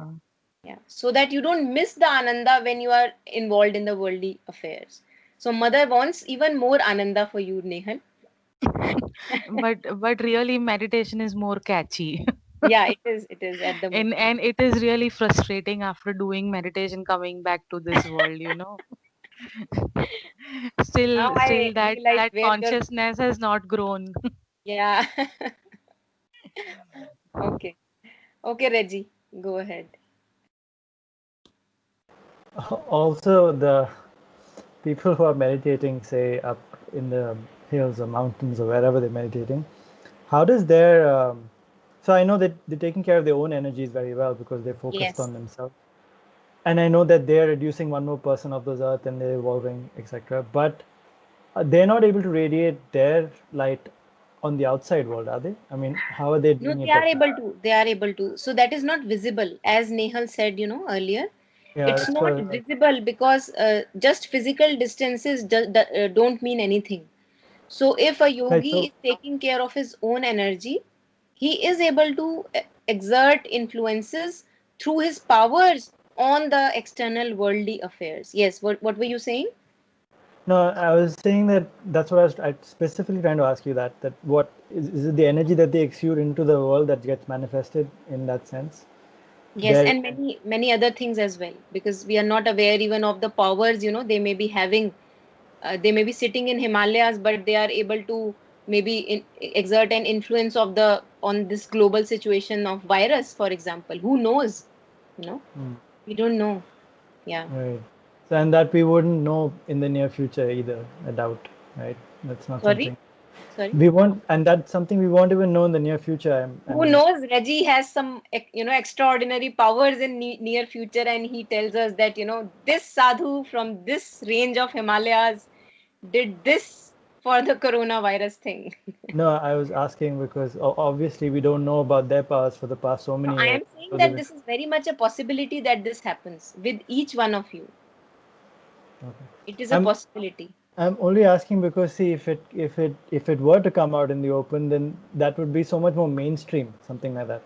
[SPEAKER 2] yeah. So that you don't miss the ananda when you are involved in the worldly affairs. So Mother wants even more ananda for you, Nehal.
[SPEAKER 1] But really meditation is more catchy.
[SPEAKER 2] Yeah, it is at the
[SPEAKER 1] and
[SPEAKER 2] moment.
[SPEAKER 1] and it is really frustrating after doing meditation coming back to this world.
[SPEAKER 2] Now
[SPEAKER 1] Still
[SPEAKER 2] I
[SPEAKER 1] that
[SPEAKER 2] realize
[SPEAKER 1] that
[SPEAKER 2] where you're.
[SPEAKER 1] consciousness has not grown.
[SPEAKER 2] Yeah. Okay. Okay, Reggie, go ahead.
[SPEAKER 3] Also, the people who are meditating, say up in the hills or mountains or wherever they're meditating, how does their so I know that they're taking care of their own energies very well because they're focused
[SPEAKER 2] Yes.
[SPEAKER 3] on themselves, and I know that they're reducing one more person of those earth and they're evolving, etc. But they're not able to radiate their light on the outside world, are they? I mean, how are they
[SPEAKER 2] No,
[SPEAKER 3] doing
[SPEAKER 2] they
[SPEAKER 3] it
[SPEAKER 2] are
[SPEAKER 3] better?
[SPEAKER 2] able to. They are able to. So that is not visible, as Nehal said, earlier.
[SPEAKER 3] Yeah,
[SPEAKER 2] It's
[SPEAKER 3] that's
[SPEAKER 2] not
[SPEAKER 3] what.
[SPEAKER 2] visible because just physical distances don't mean anything. So if a
[SPEAKER 3] Right.
[SPEAKER 2] yogi
[SPEAKER 3] So
[SPEAKER 2] is taking care of his own energy, he is able to exert influences through his powers on the external worldly affairs. Yes, what were you saying?
[SPEAKER 3] no, I was saying that that's what I specifically trying to ask you that what is it the energy that they exude into the world that gets manifested in that sense?
[SPEAKER 2] Yes,
[SPEAKER 3] There.
[SPEAKER 2] and many other things as well, because we are not aware even of the powers, they may be having. They may be sitting in Himalayas, but they are able to maybe exert an influence on this global situation of virus, for example. Who knows?
[SPEAKER 3] Hmm.
[SPEAKER 2] We don't know. Yeah.
[SPEAKER 3] Right. So, and that we wouldn't know in the near future either, I doubt, right? That's not
[SPEAKER 2] Sorry,
[SPEAKER 3] something
[SPEAKER 2] sorry.
[SPEAKER 3] we won't, and that's something we won't even know in the near future. I
[SPEAKER 2] Who
[SPEAKER 3] mean,
[SPEAKER 2] knows? Reggie has some, extraordinary powers in near future, and he tells us that, this sadhu from this range of Himalayas did this for the coronavirus thing.
[SPEAKER 3] no, I was asking because obviously we don't know about their powers for the past so
[SPEAKER 2] No,
[SPEAKER 3] many
[SPEAKER 2] I
[SPEAKER 3] years.
[SPEAKER 2] am saying
[SPEAKER 3] So they
[SPEAKER 2] that
[SPEAKER 3] would,
[SPEAKER 2] this is very much a possibility that this happens with each one of you.
[SPEAKER 3] okay.
[SPEAKER 2] It is a
[SPEAKER 3] I'm
[SPEAKER 2] possibility.
[SPEAKER 3] I'm only asking because see if it were to come out in the open, then that would be so much more mainstream, something like that.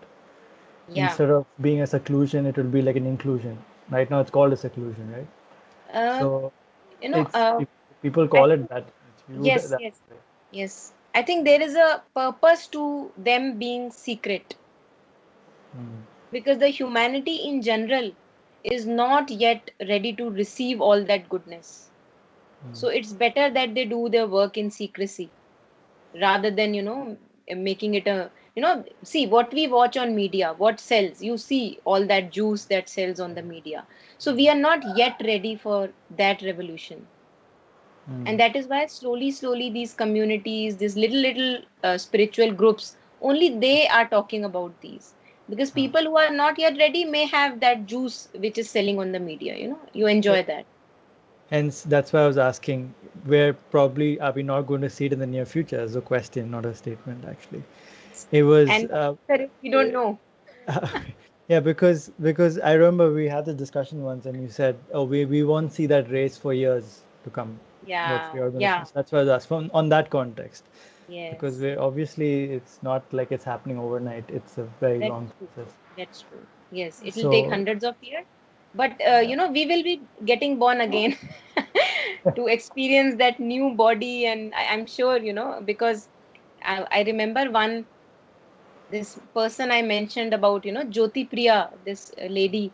[SPEAKER 2] Yeah.
[SPEAKER 3] Instead of being a seclusion, it will be like an inclusion. Right now, it's called a seclusion, right?
[SPEAKER 2] Uh,
[SPEAKER 3] So
[SPEAKER 2] you know,
[SPEAKER 3] it's if people
[SPEAKER 2] I
[SPEAKER 3] call it
[SPEAKER 2] think,
[SPEAKER 3] that, it's viewed
[SPEAKER 2] yes,
[SPEAKER 3] that
[SPEAKER 2] yes,
[SPEAKER 3] way.
[SPEAKER 2] yes. I think there is a purpose to them being secret,
[SPEAKER 3] Mm,
[SPEAKER 2] because the humanity in general is not yet ready to receive all that goodness.
[SPEAKER 3] mm.
[SPEAKER 2] So it's better that they do their work in secrecy rather than, making it a, see what we watch on media, what sells. You see all that juice that sells on the media. So we are not yet ready for that revolution.
[SPEAKER 3] Mm.
[SPEAKER 2] And that is why slowly, slowly, these communities, these little spiritual groups, only they are talking about these. Because
[SPEAKER 3] Ah.
[SPEAKER 2] people who are not yet ready may have that juice which is selling on the media, you
[SPEAKER 3] Eh,
[SPEAKER 2] enjoy that.
[SPEAKER 3] Hence, that's why I was asking, where probably are we not going to see it in the near future as a question, not a statement, actually. It was,
[SPEAKER 2] And the answer is we don't know.
[SPEAKER 3] yeah, because I remember we had this discussion once, and you said, "Oh, we won't see that race for years to come." What's
[SPEAKER 2] Yeah,
[SPEAKER 3] the organization?
[SPEAKER 2] yeah,
[SPEAKER 3] So that's why I was asking on that context, because
[SPEAKER 2] yes.
[SPEAKER 3] we obviously it's not like it's happening overnight. It's a very
[SPEAKER 2] That's
[SPEAKER 3] long
[SPEAKER 2] true.
[SPEAKER 3] process.
[SPEAKER 2] That's true. Yes, it will take
[SPEAKER 3] So,
[SPEAKER 2] hundreds of years, but
[SPEAKER 3] yeah.
[SPEAKER 2] we will be getting born again to experience that new body, and I'm sure, because I remember this person I mentioned about, Jyoti Priya, this lady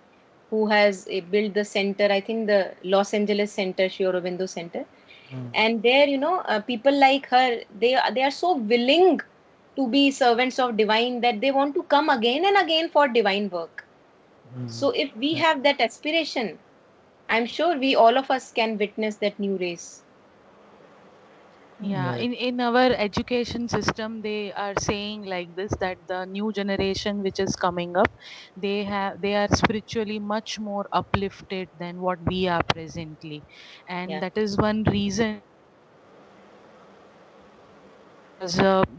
[SPEAKER 2] who has built the center, I think the Los Angeles Center, Sri Aurobindo Center,
[SPEAKER 3] Mm,
[SPEAKER 2] and there, people like her, they are so willing to be servants of divine that they want to come again and again for divine work.
[SPEAKER 3] mm.
[SPEAKER 2] So if we
[SPEAKER 3] Yeah.
[SPEAKER 2] have that aspiration, I'm sure we all of us can witness that new race.
[SPEAKER 1] Yeah,
[SPEAKER 3] Right.
[SPEAKER 1] in our education system, they are saying like this, that the new generation which is coming up, they are spiritually much more uplifted than what we are presently, and
[SPEAKER 2] Yeah.
[SPEAKER 1] that is one reason.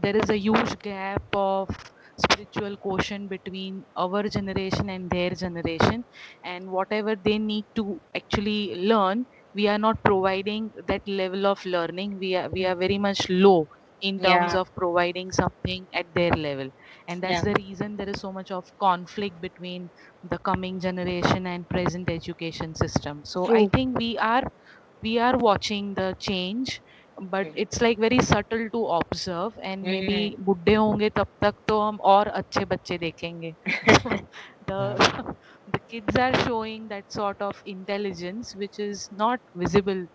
[SPEAKER 1] There is a huge gap of spiritual quotient between our generation and their generation, and whatever they need to actually learn, we are not providing that level of learning. We are very much low in terms
[SPEAKER 2] Yeah.
[SPEAKER 1] of providing something at their level, and that's
[SPEAKER 2] Yeah.
[SPEAKER 1] the reason there is so much of conflict between the coming generation and present education system. So I
[SPEAKER 2] True.
[SPEAKER 1] think we are watching the change, but
[SPEAKER 2] Mm.
[SPEAKER 1] it's like very subtle to observe, and maybe
[SPEAKER 2] Mm.
[SPEAKER 1] बुड्ढे होंगे तब तक तो हम और अच्छे बच्चे देखेंगे. So the
[SPEAKER 3] Yeah.
[SPEAKER 1] the kids are showing that sort of intelligence which is not visible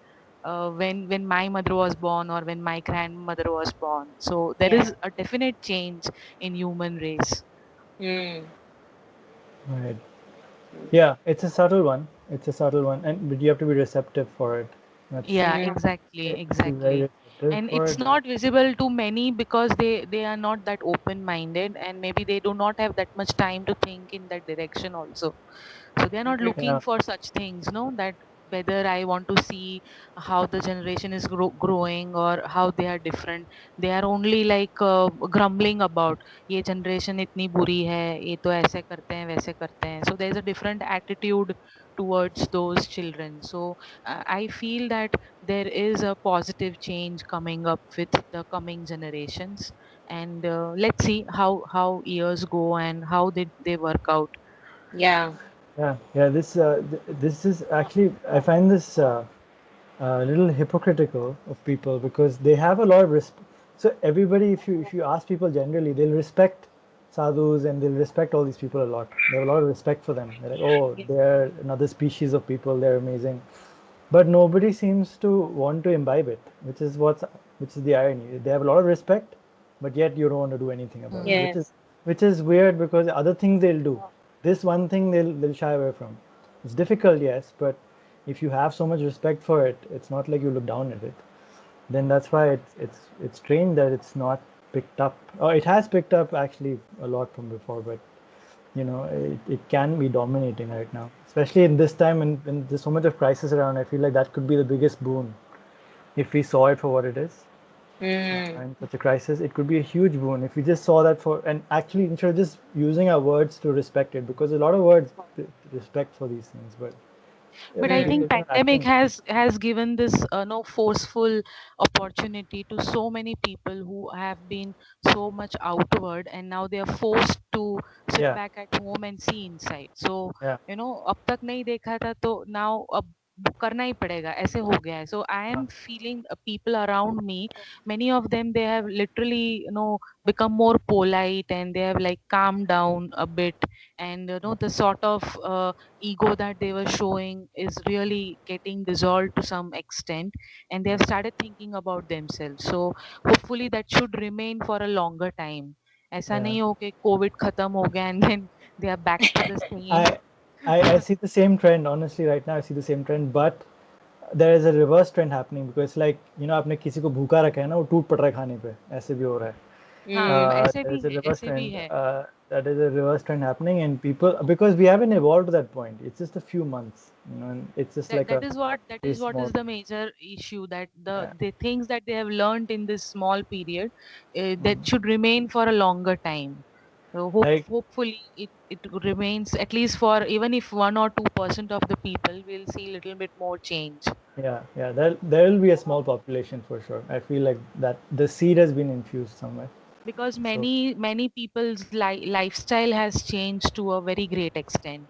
[SPEAKER 1] when my mother was born or when my grandmother was born. So there
[SPEAKER 2] Yeah.
[SPEAKER 1] is a definite change in human race.
[SPEAKER 2] Mm.
[SPEAKER 3] Right.
[SPEAKER 2] Mm.
[SPEAKER 3] Yeah, it's a subtle one. It's a subtle one, and but you have to be receptive for it. That's
[SPEAKER 1] Yeah,
[SPEAKER 2] Mm.
[SPEAKER 1] exactly,
[SPEAKER 3] you have to be very
[SPEAKER 1] exactly.
[SPEAKER 3] receptive
[SPEAKER 1] And
[SPEAKER 3] for
[SPEAKER 1] it's
[SPEAKER 3] it.
[SPEAKER 1] not visible to many because they are not that open minded, and maybe they do not have that much time to think in that direction also. So they are not
[SPEAKER 2] Mm.
[SPEAKER 1] looking
[SPEAKER 3] Yeah.
[SPEAKER 1] for such things, no, that whether I want to see how the generation is growing or how they are different. They are only like grumbling about ये generation इतनी बुरी है, ये तो ऐसे करते हैं वैसे करते हैं. So there is a different attitude towards those children. So I feel that there is a positive change coming up with the coming generations, and let's see how years go and how they work out.
[SPEAKER 2] Yeah.
[SPEAKER 3] Yeah. This is actually, I find this a little hypocritical of people, because they have a lot of respect. So everybody, if you ask people generally, they'll respect sadhus and they'll respect all these people a lot. They have a lot of respect for them. They're like, oh, they're another species of people. They're amazing. But nobody seems to want to imbibe it, which is the irony. They have a lot of respect, but yet you don't want to do anything about it,
[SPEAKER 2] Yes.
[SPEAKER 3] which is weird, because other things they'll do. This one thing they'll shy away from. It's difficult, yes, but if you have so much respect for it, it's not like you look down at it. Then that's why it's strange that it's not picked up. Or it has picked up actually a lot from before, but it can be dominating right now, especially in this time when there's so much of crisis around. I feel like that could be the biggest boon if we saw it for what it is.
[SPEAKER 2] Mm.
[SPEAKER 3] In such a crisis, it could be a huge boon if we just saw that and actually, instead of just using our words to respect it, because a lot of words respect for these things, but
[SPEAKER 1] But I
[SPEAKER 3] everybody
[SPEAKER 1] think
[SPEAKER 3] is not
[SPEAKER 1] pandemic
[SPEAKER 3] acting.
[SPEAKER 1] has given this no forceful opportunity to so many people who have been so much outward, and now they are forced to sit
[SPEAKER 3] Yeah,
[SPEAKER 1] back at home and see inside. So
[SPEAKER 3] yeah,
[SPEAKER 1] अब तक नहीं देखा था तो now अब करना ही पड़ेगा, ऐसे हो गया है. So I am feeling people around me, many of them, they have literally become more polite, and they have like calmed down a bit, and the sort of ego that they were showing is really getting dissolved to some extent, and they have started thinking about themselves. So hopefully that should remain for a longer time. ऐसा
[SPEAKER 3] yeah.
[SPEAKER 1] नहीं हो कि Covid खत्म हो गया and then they are back to the same.
[SPEAKER 3] I, I see the same trend, honestly. Right now I see the same trend, but there is a reverse trend happening, because like आपने किसी को भूखा रखा है ना, वो टूट पड़ रहा है खाने पे, ऐसे भी हो रहा है.
[SPEAKER 1] हाँ,
[SPEAKER 2] Mm.
[SPEAKER 1] ऐसे
[SPEAKER 3] There
[SPEAKER 1] भी
[SPEAKER 3] is a
[SPEAKER 1] है,
[SPEAKER 3] reverse
[SPEAKER 1] ऐसे भी
[SPEAKER 3] trend.
[SPEAKER 1] है.
[SPEAKER 3] That is a reverse trend happening, and people, because we haven't evolved to that point. It's just a few months, and it's just
[SPEAKER 1] that
[SPEAKER 3] like
[SPEAKER 1] that
[SPEAKER 3] a
[SPEAKER 1] is what that
[SPEAKER 3] very
[SPEAKER 1] is what is
[SPEAKER 3] small.
[SPEAKER 1] the major issue, that
[SPEAKER 3] Yeah.
[SPEAKER 1] the things that they have learned in this small period, that
[SPEAKER 3] Mhm.
[SPEAKER 1] should remain for a longer time. So
[SPEAKER 3] Like,
[SPEAKER 1] hopefully it remains, at least for, even if 1 or 2% of the people will see little bit more change.
[SPEAKER 3] yeah. There will be a small population for sure. I feel like that the seed has been infused somewhere.
[SPEAKER 1] Because
[SPEAKER 3] So
[SPEAKER 1] many people's lifestyle has changed to a very great extent,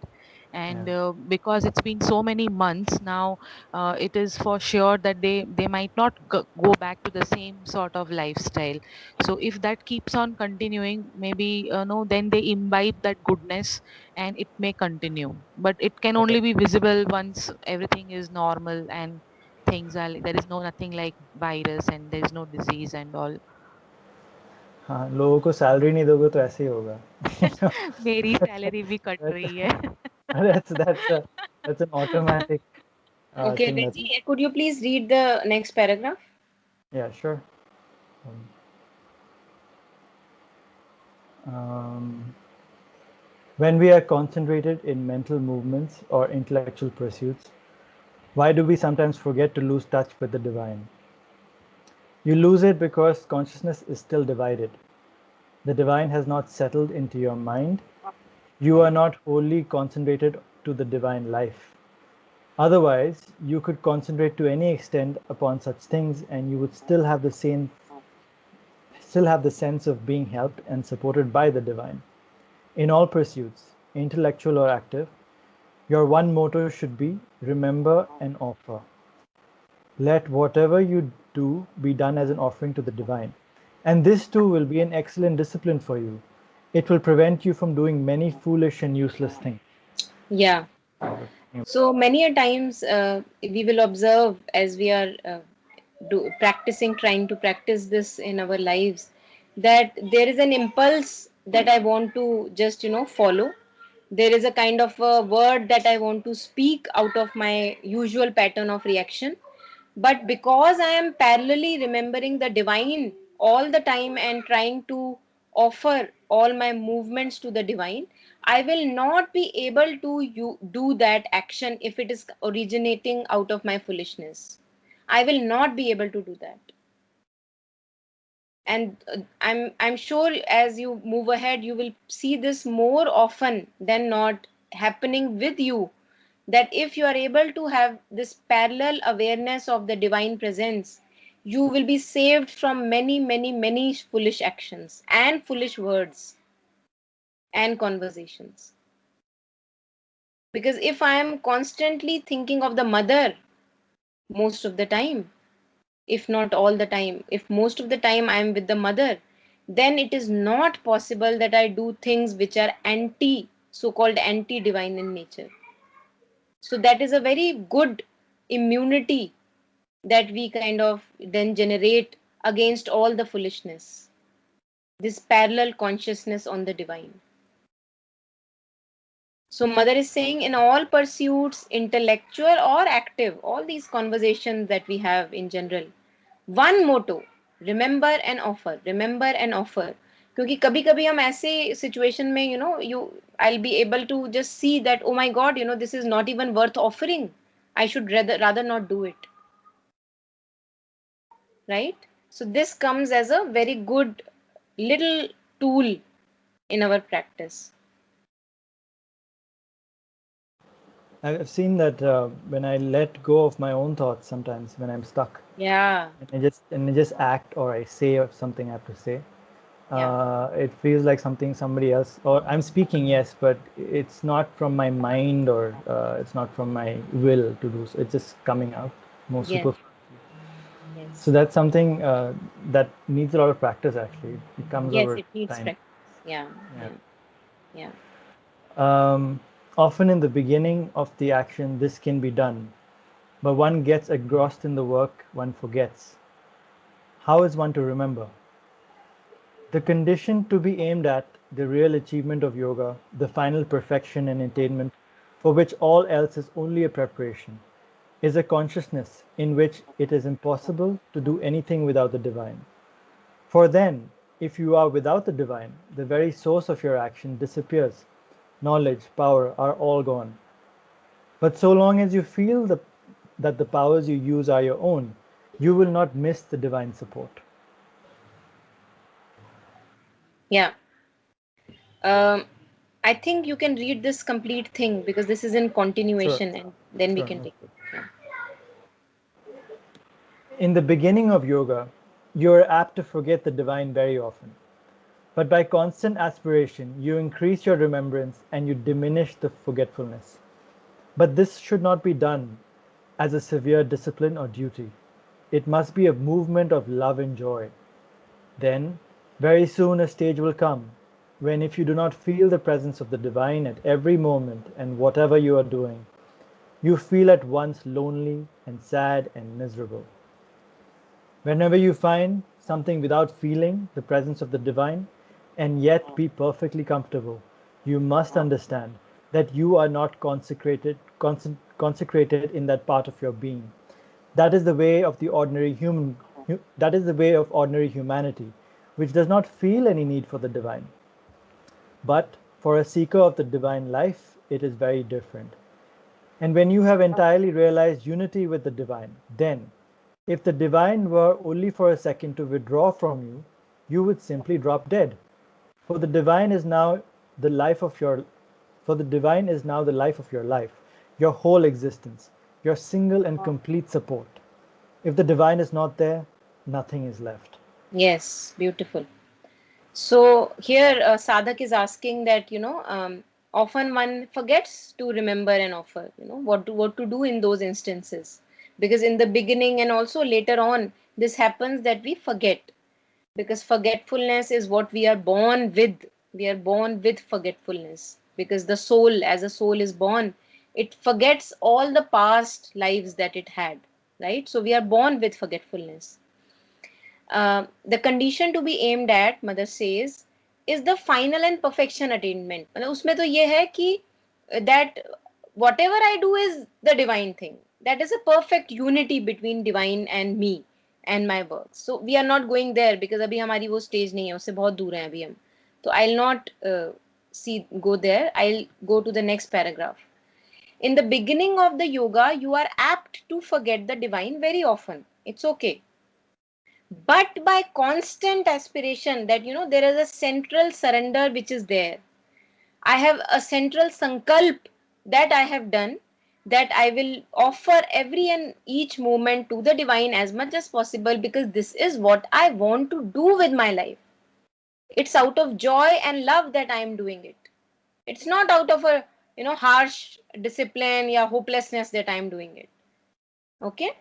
[SPEAKER 3] yeah,
[SPEAKER 1] and because it's been so many months now, it is for sure that they might not go back to the same sort of lifestyle. So if that keeps on continuing, maybe no, then they imbibe that goodness and it may continue, but it can only
[SPEAKER 3] correct.
[SPEAKER 1] be visible once everything is normal and things are, there is no nothing like virus and there is no disease and all.
[SPEAKER 3] हाँ, लोगों को salary नहीं दोगे तो ऐसे ही होगा.
[SPEAKER 1] मेरी
[SPEAKER 3] That's
[SPEAKER 1] salary भी कट
[SPEAKER 3] that's
[SPEAKER 1] रही है.
[SPEAKER 3] that's an automatic
[SPEAKER 2] Okay,
[SPEAKER 3] thing. That's
[SPEAKER 2] Reggie, could you please read the next paragraph?
[SPEAKER 3] Yeah, sure. Um, um, when we are concentrated in mental movements or intellectual pursuits, why do we sometimes forget to lose touch with the divine? You lose it because consciousness is still divided. The divine has not settled into your mind. You are not wholly concentrated to the divine life. Otherwise, you could concentrate to any extent upon such things and you would still have the sense of being helped and supported by the divine. In all pursuits, intellectual or active, your one motto should be remember and offer. Let whatever you do be done as an offering to the divine. And this too will be an excellent discipline for you. It will prevent you from doing many foolish and useless things.
[SPEAKER 2] Yeah. So many a times we will observe as we are trying to practice this in our lives, that there is an impulse that I want to just follow. There is a kind of a word that I want to speak out of my usual pattern of reaction, but because I am parallelly remembering the divine all the time and trying to offer all my movements to the divine, I will not be able to do that action if it is originating out of my foolishness. I will not be able to do that. And I'm sure as you move ahead, you will see this more often than not happening with you. That if you are able to have this parallel awareness of the divine presence, you will be saved from many, many, many foolish actions and foolish words and conversations. Because if I am constantly thinking of the mother most of the time, if not all the time, if most of the time I am with the mother, then it is not possible that I do things which are anti, so called anti divine in nature. So that is a very good immunity that we kind of then generate against all the foolishness, this parallel consciousness on the divine. So mother is saying in all pursuits, intellectual or active, all these conversations that we have in general, one motto, remember and offer, remember and offer. क्योंकि कभी कभी हम ऐसे situation में you I'll be able to just see that, oh my god, this is not even worth offering. I should rather not do it, right? So this comes as a very good little tool in our practice.
[SPEAKER 3] I've seen that when I let go of my own thoughts, sometimes when I'm stuck,
[SPEAKER 2] Yeah,
[SPEAKER 3] and I just act or I say something I have to say, it feels like somebody else, or I'm speaking, yes, but it's not from my mind, or it's not from my will to do so. It's just coming out more
[SPEAKER 2] yes,
[SPEAKER 3] super.
[SPEAKER 2] yes,
[SPEAKER 3] So that's something that needs a lot of practice. Actually, it comes
[SPEAKER 2] yes,
[SPEAKER 3] over
[SPEAKER 2] it needs
[SPEAKER 3] time.
[SPEAKER 2] practice. Yeah,
[SPEAKER 3] Yeah.
[SPEAKER 2] yeah, yeah.
[SPEAKER 3] Often in the beginning of the action, this can be done, but one gets engrossed in the work, one forgets. How is one to remember? The condition to be aimed at, the real achievement of yoga, the final perfection and attainment, for which all else is only a preparation, is a consciousness in which it is impossible to do anything without the divine. For then, if you are without the divine, the very source of your action disappears. Knowledge, power are all gone. But so long as you feel that the powers you use are your own, you will not miss the divine support.
[SPEAKER 2] Yeah. Um, I think you can read this complete thing because this is in
[SPEAKER 3] Sure,
[SPEAKER 2] continuation, and then we
[SPEAKER 3] sure.
[SPEAKER 2] can take it. Yeah.
[SPEAKER 3] In the beginning of yoga, you are apt to forget the divine very often. But by constant aspiration, you increase your remembrance and you diminish the forgetfulness. But this should not be done as a severe discipline or duty. It must be a movement of love and joy. Then, very soon a stage will come when, if you do not feel the presence of the divine at every moment and whatever you are doing, you feel at once lonely and sad and miserable. Whenever you find something without feeling the presence of the divine and yet be perfectly comfortable, you must understand that you are not consecrated in that part of your being. That is the way of the ordinary that is the way of ordinary humanity, which does not feel any need for the divine. But for a seeker of the divine life, it is very different. And when you have entirely realized unity with the divine, then, if the divine were only for a second to withdraw from you, you would simply drop dead. For the divine is now the life of your for the divine is now the life of your life, your whole existence, your single and complete support. If the divine is not there, nothing is left.
[SPEAKER 2] Yes, beautiful. So here Sadhak is asking that often one forgets to remember and offer. What to do in those instances, because in the beginning and also later on, this happens that we forget, because forgetfulness is what we are born with. We are born with forgetfulness because the soul, as a soul is born, it forgets all the past lives that it had, right? So we are born with forgetfulness. The condition to be aimed at, mother says, is the final and perfection attainment. मतलब उसमें तो ये है कि that whatever I do is the divine thing. That is a perfect unity between divine and me and my works. So we are not going there because अभी हमारी वो stage नहीं है, उससे बहुत दूर हैं अभी हम. So I'll not go there. I'll go to the next paragraph. In the beginning of the yoga, you are apt to forget the divine very often. It's okay. But by constant aspiration, that there is a central surrender which is there. I have a central sankalp that I have done, that I will offer every and each moment to the divine as much as possible, because this is what I want to do with my life. It's out of joy and love that I am doing it. It's not out of a harsh discipline or hopelessness that I am doing it. Okay.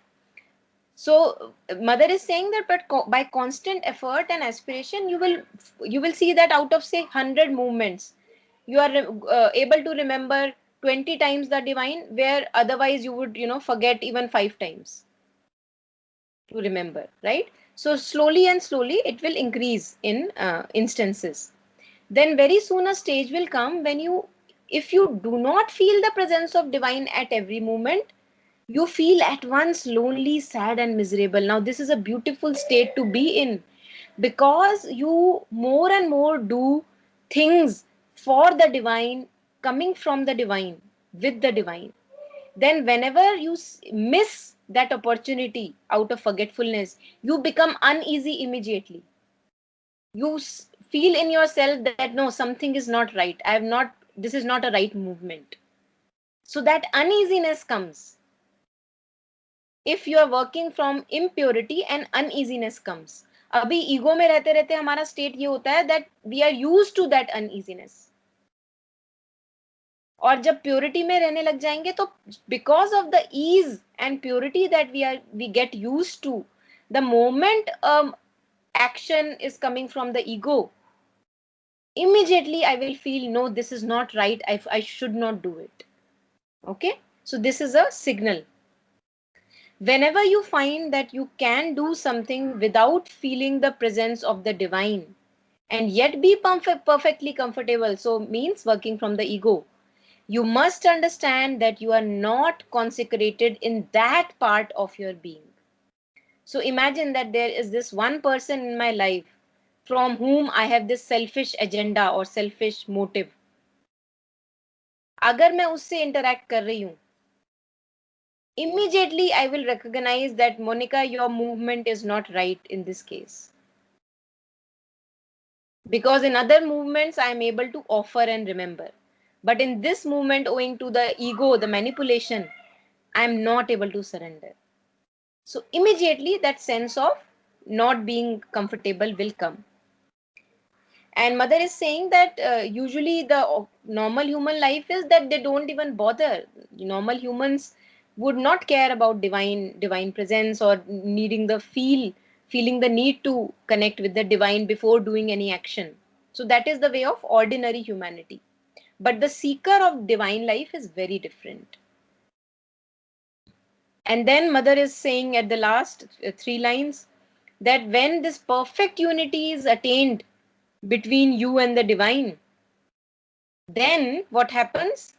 [SPEAKER 2] So mother is saying that, but by constant effort and aspiration, you will see that out of say 100 movements, you are able to remember 20 times the divine, where otherwise you would forget even 5 times to remember, right? So slowly and slowly it will increase in instances. Then very soon a stage will come when if you do not feel the presence of divine at every moment, you feel at once lonely, sad and miserable. Now this is a beautiful state to be in, because you more and more do things for the divine, coming from the divine, with the divine. Then whenever you miss that opportunity out of forgetfulness, you become uneasy immediately. You feel in yourself that no, something is not right. This is not a right movement. So that uneasiness comes. If you are working from impurity, and uneasiness comes. अभी ego में रहते रहते हमारा state ये होता है that we are used to that uneasiness. और जब प्योरिटी में रहने लग जाएंगे तो because of the ease and purity that we get used to, the moment action is coming from the ego, immediately I will feel no, this is not right. I should not do it. Okay, so this is a signal. Whenever you find that you can do something without feeling the presence of the divine and yet be perfectly comfortable, so means working from the ego, you must understand that you are not consecrated in that part of your being. So imagine that there is this one person in my life from whom I have this selfish agenda or selfish motive. अगर मैं उससे interact कर रही हूँ, immediately I will recognize that Monica, your movement is not right in this case. Because in other movements I am able to offer and remember. But in this movement, owing to the ego, the manipulation, I am not able to surrender. So immediately that sense of not being comfortable will come. And mother is saying that usually the normal human life is that they don't even bother. Normal humans would not care about divine presence or needing feeling the need to connect with the divine before doing any action. So that is the way of ordinary humanity. But the seeker of divine life is very different. And then mother is saying at the last 3 lines that when this perfect unity is attained between you and the divine, then what happens?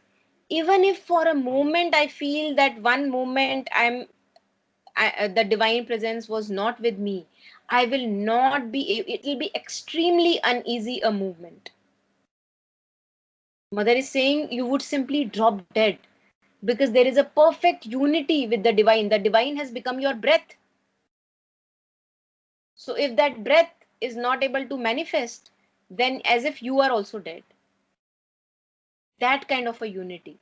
[SPEAKER 2] Even if for a moment I feel that one moment the divine presence was not with me, I will not be, it will be extremely uneasy a movement. Mother is saying you would simply drop dead, because there is a perfect unity with the divine. The divine has become your breath. So if that breath is not able to manifest, then as if you are also dead. That kind of a unity.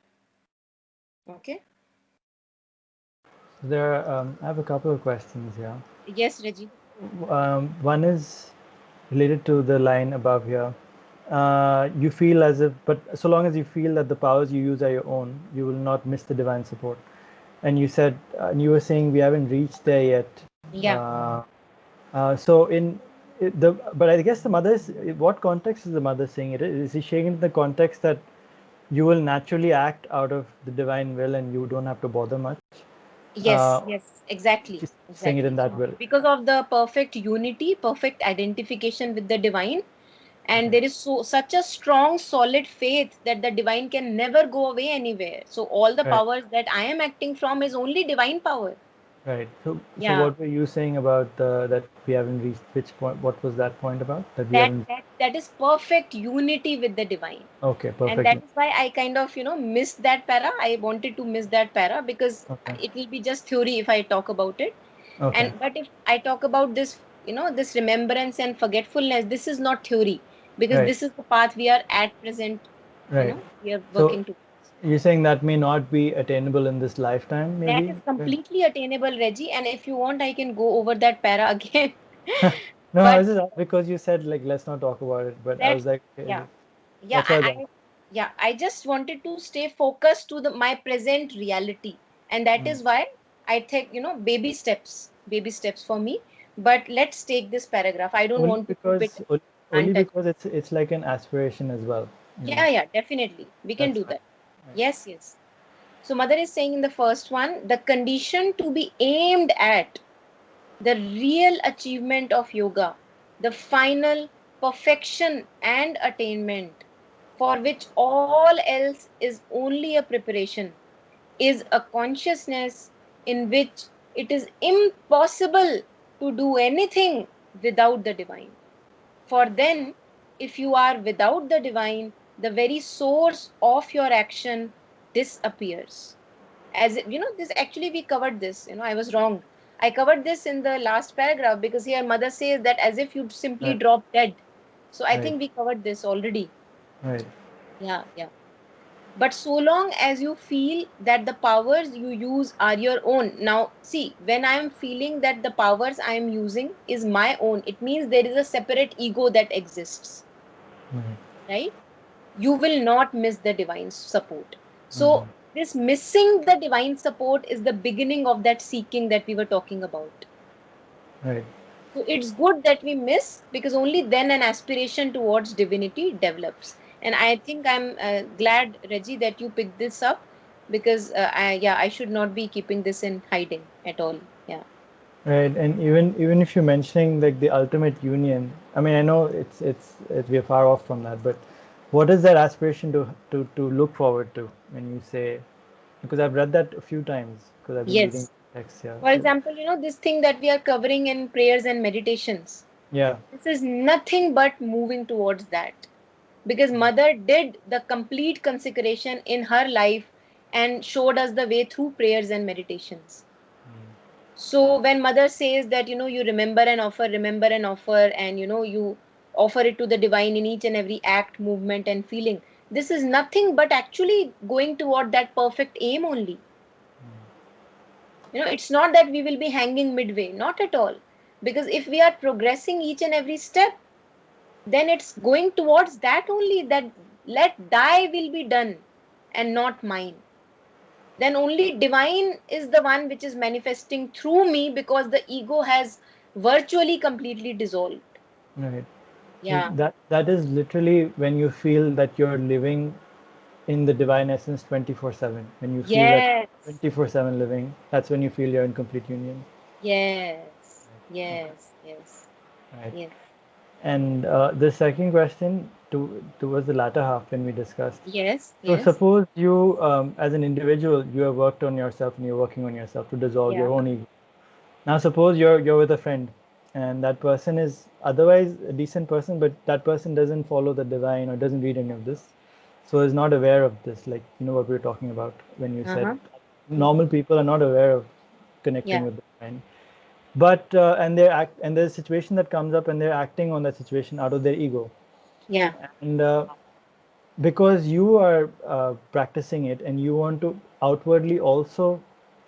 [SPEAKER 2] Okay.
[SPEAKER 3] I have a couple of questions here.
[SPEAKER 2] Yes, Reggie.
[SPEAKER 3] One is related to the line above here. You feel as if, but so long as you feel that the powers you use are your own, you will not miss the divine support. And you said, you were saying we haven't reached there yet.
[SPEAKER 2] Yeah.
[SPEAKER 3] But I guess the mother's, what context is the mother saying it? Is she saying in the context that you will naturally act out of the divine will and you don't have to bother much?
[SPEAKER 2] Yes, exactly.
[SPEAKER 3] She's saying it in that way.
[SPEAKER 2] Because of the perfect unity, perfect identification with the divine, and there is such a strong, solid faith that the divine can never go away anywhere. So all the powers that I am acting from is only divine power.
[SPEAKER 3] Right. So
[SPEAKER 2] Yeah,
[SPEAKER 3] what were you saying about that we haven't reached which point? What was that point about? That we
[SPEAKER 2] that
[SPEAKER 3] haven't.
[SPEAKER 2] that is perfect unity with the divine.
[SPEAKER 3] Okay,
[SPEAKER 2] And
[SPEAKER 3] perfect.
[SPEAKER 2] that is why I kind of, missed that para. I wanted to miss that para because
[SPEAKER 3] Okay.
[SPEAKER 2] it will be just theory if I talk about it.
[SPEAKER 3] Okay.
[SPEAKER 2] And but if I talk about this, this remembrance and forgetfulness, this is not theory, because
[SPEAKER 3] Right.
[SPEAKER 2] this is the path we are at present,
[SPEAKER 3] Right.
[SPEAKER 2] we are
[SPEAKER 3] So
[SPEAKER 2] working towards.
[SPEAKER 3] you're saying that may not be attainable in this lifetime,
[SPEAKER 2] That
[SPEAKER 3] maybe?
[SPEAKER 2] is
[SPEAKER 3] Right.
[SPEAKER 2] completely attainable, Reggie. And if you want, I can go over that para again.
[SPEAKER 3] No, I
[SPEAKER 2] But
[SPEAKER 3] was just because you said like let's not talk about it, but I
[SPEAKER 2] that,
[SPEAKER 3] was like,
[SPEAKER 2] yeah,
[SPEAKER 3] okay,
[SPEAKER 2] yeah,
[SPEAKER 3] that's why I was
[SPEAKER 2] I just wanted to stay focused to my present reality, and that
[SPEAKER 3] asking.
[SPEAKER 2] is why I think, baby steps for me. But let's take this paragraph. I don't
[SPEAKER 3] Only
[SPEAKER 2] want to keep it
[SPEAKER 3] because only
[SPEAKER 2] untouched.
[SPEAKER 3] because it's like an aspiration as well, you know.
[SPEAKER 2] Yeah, yeah, definitely. We can
[SPEAKER 3] That's
[SPEAKER 2] do
[SPEAKER 3] why.
[SPEAKER 2] that.
[SPEAKER 3] Right.
[SPEAKER 2] Yes, yes. So, Mother is saying in the first one, the condition to be aimed at, the real achievement of yoga, the final perfection and attainment, for which all else is only a preparation, is a consciousness in which it is impossible to do anything without the divine. For then, if you are without the divine, the very source of your action disappears. As this actually we covered this. I was wrong. I covered this in the last paragraph because here mother says that as if you'd simply
[SPEAKER 3] Right.
[SPEAKER 2] drop dead. So I
[SPEAKER 3] Right.
[SPEAKER 2] think we covered this already.
[SPEAKER 3] Right.
[SPEAKER 2] Yeah, yeah. But so long as you feel that the powers you use are your own. Now, see, when I am feeling that the powers I am using is my own, it means there is a separate ego that exists,
[SPEAKER 3] Right.
[SPEAKER 2] right? You will not miss the divine support.
[SPEAKER 3] Mhm.
[SPEAKER 2] So, this missing the divine support is the beginning of that seeking that we were talking about.
[SPEAKER 3] Right.
[SPEAKER 2] So, it's good that we miss, because only then an aspiration towards divinity develops. And I think I'm glad, Reggie, that you picked this up, because I should not be keeping this in hiding at all. Yeah.
[SPEAKER 3] Right, and even if you're mentioning like the ultimate union, I mean, I know we are far off from that, but what is that aspiration to look forward to when you say? Because I've read that a few times because I've been reading
[SPEAKER 2] Yes.
[SPEAKER 3] texts. Yeah,
[SPEAKER 2] For
[SPEAKER 3] so
[SPEAKER 2] example, this thing that we are covering in prayers and meditations,
[SPEAKER 3] yeah,
[SPEAKER 2] this is nothing but moving towards that, because mother did the complete consecration in her life and showed us the way through prayers and meditations. So when mother says that you remember and offer, and you offer it to the divine in each and every act, movement and feeling, this is nothing but actually going toward that perfect aim only. It's not that we will be hanging midway, not at all, because if we are progressing each and every step, then it's going towards that only, that let thy will be done and not mine. Then only divine is the one which is manifesting through me, because the ego has virtually completely dissolved.
[SPEAKER 3] right. So
[SPEAKER 2] Yeah.
[SPEAKER 3] that is literally when you feel that you're living in the divine essence 24/7. When you feel that
[SPEAKER 2] Yes.
[SPEAKER 3] 24/7 living, that's when you feel you're in complete union.
[SPEAKER 2] Yes.
[SPEAKER 3] Okay.
[SPEAKER 2] Yes. Yes.
[SPEAKER 3] Right.
[SPEAKER 2] Yes.
[SPEAKER 3] And the second question towards the latter half when we discussed.
[SPEAKER 2] Yes.
[SPEAKER 3] So
[SPEAKER 2] Yes.
[SPEAKER 3] suppose you, as an individual, you have worked on yourself and you're working on yourself to dissolve
[SPEAKER 2] Yeah.
[SPEAKER 3] your own ego. Now suppose you're with a friend, and that person is otherwise a decent person, but that person doesn't follow the divine or doesn't read any of this, so is not aware of this. Like you know what we were talking about when you said
[SPEAKER 2] Uh-huh. Hmm.
[SPEAKER 3] normal people are not aware of connecting
[SPEAKER 2] Yeah.
[SPEAKER 3] with the divine. But and there's a situation that comes up and they're acting on that situation out of their ego,
[SPEAKER 2] Yeah.
[SPEAKER 3] and because you are practicing it and you want to outwardly also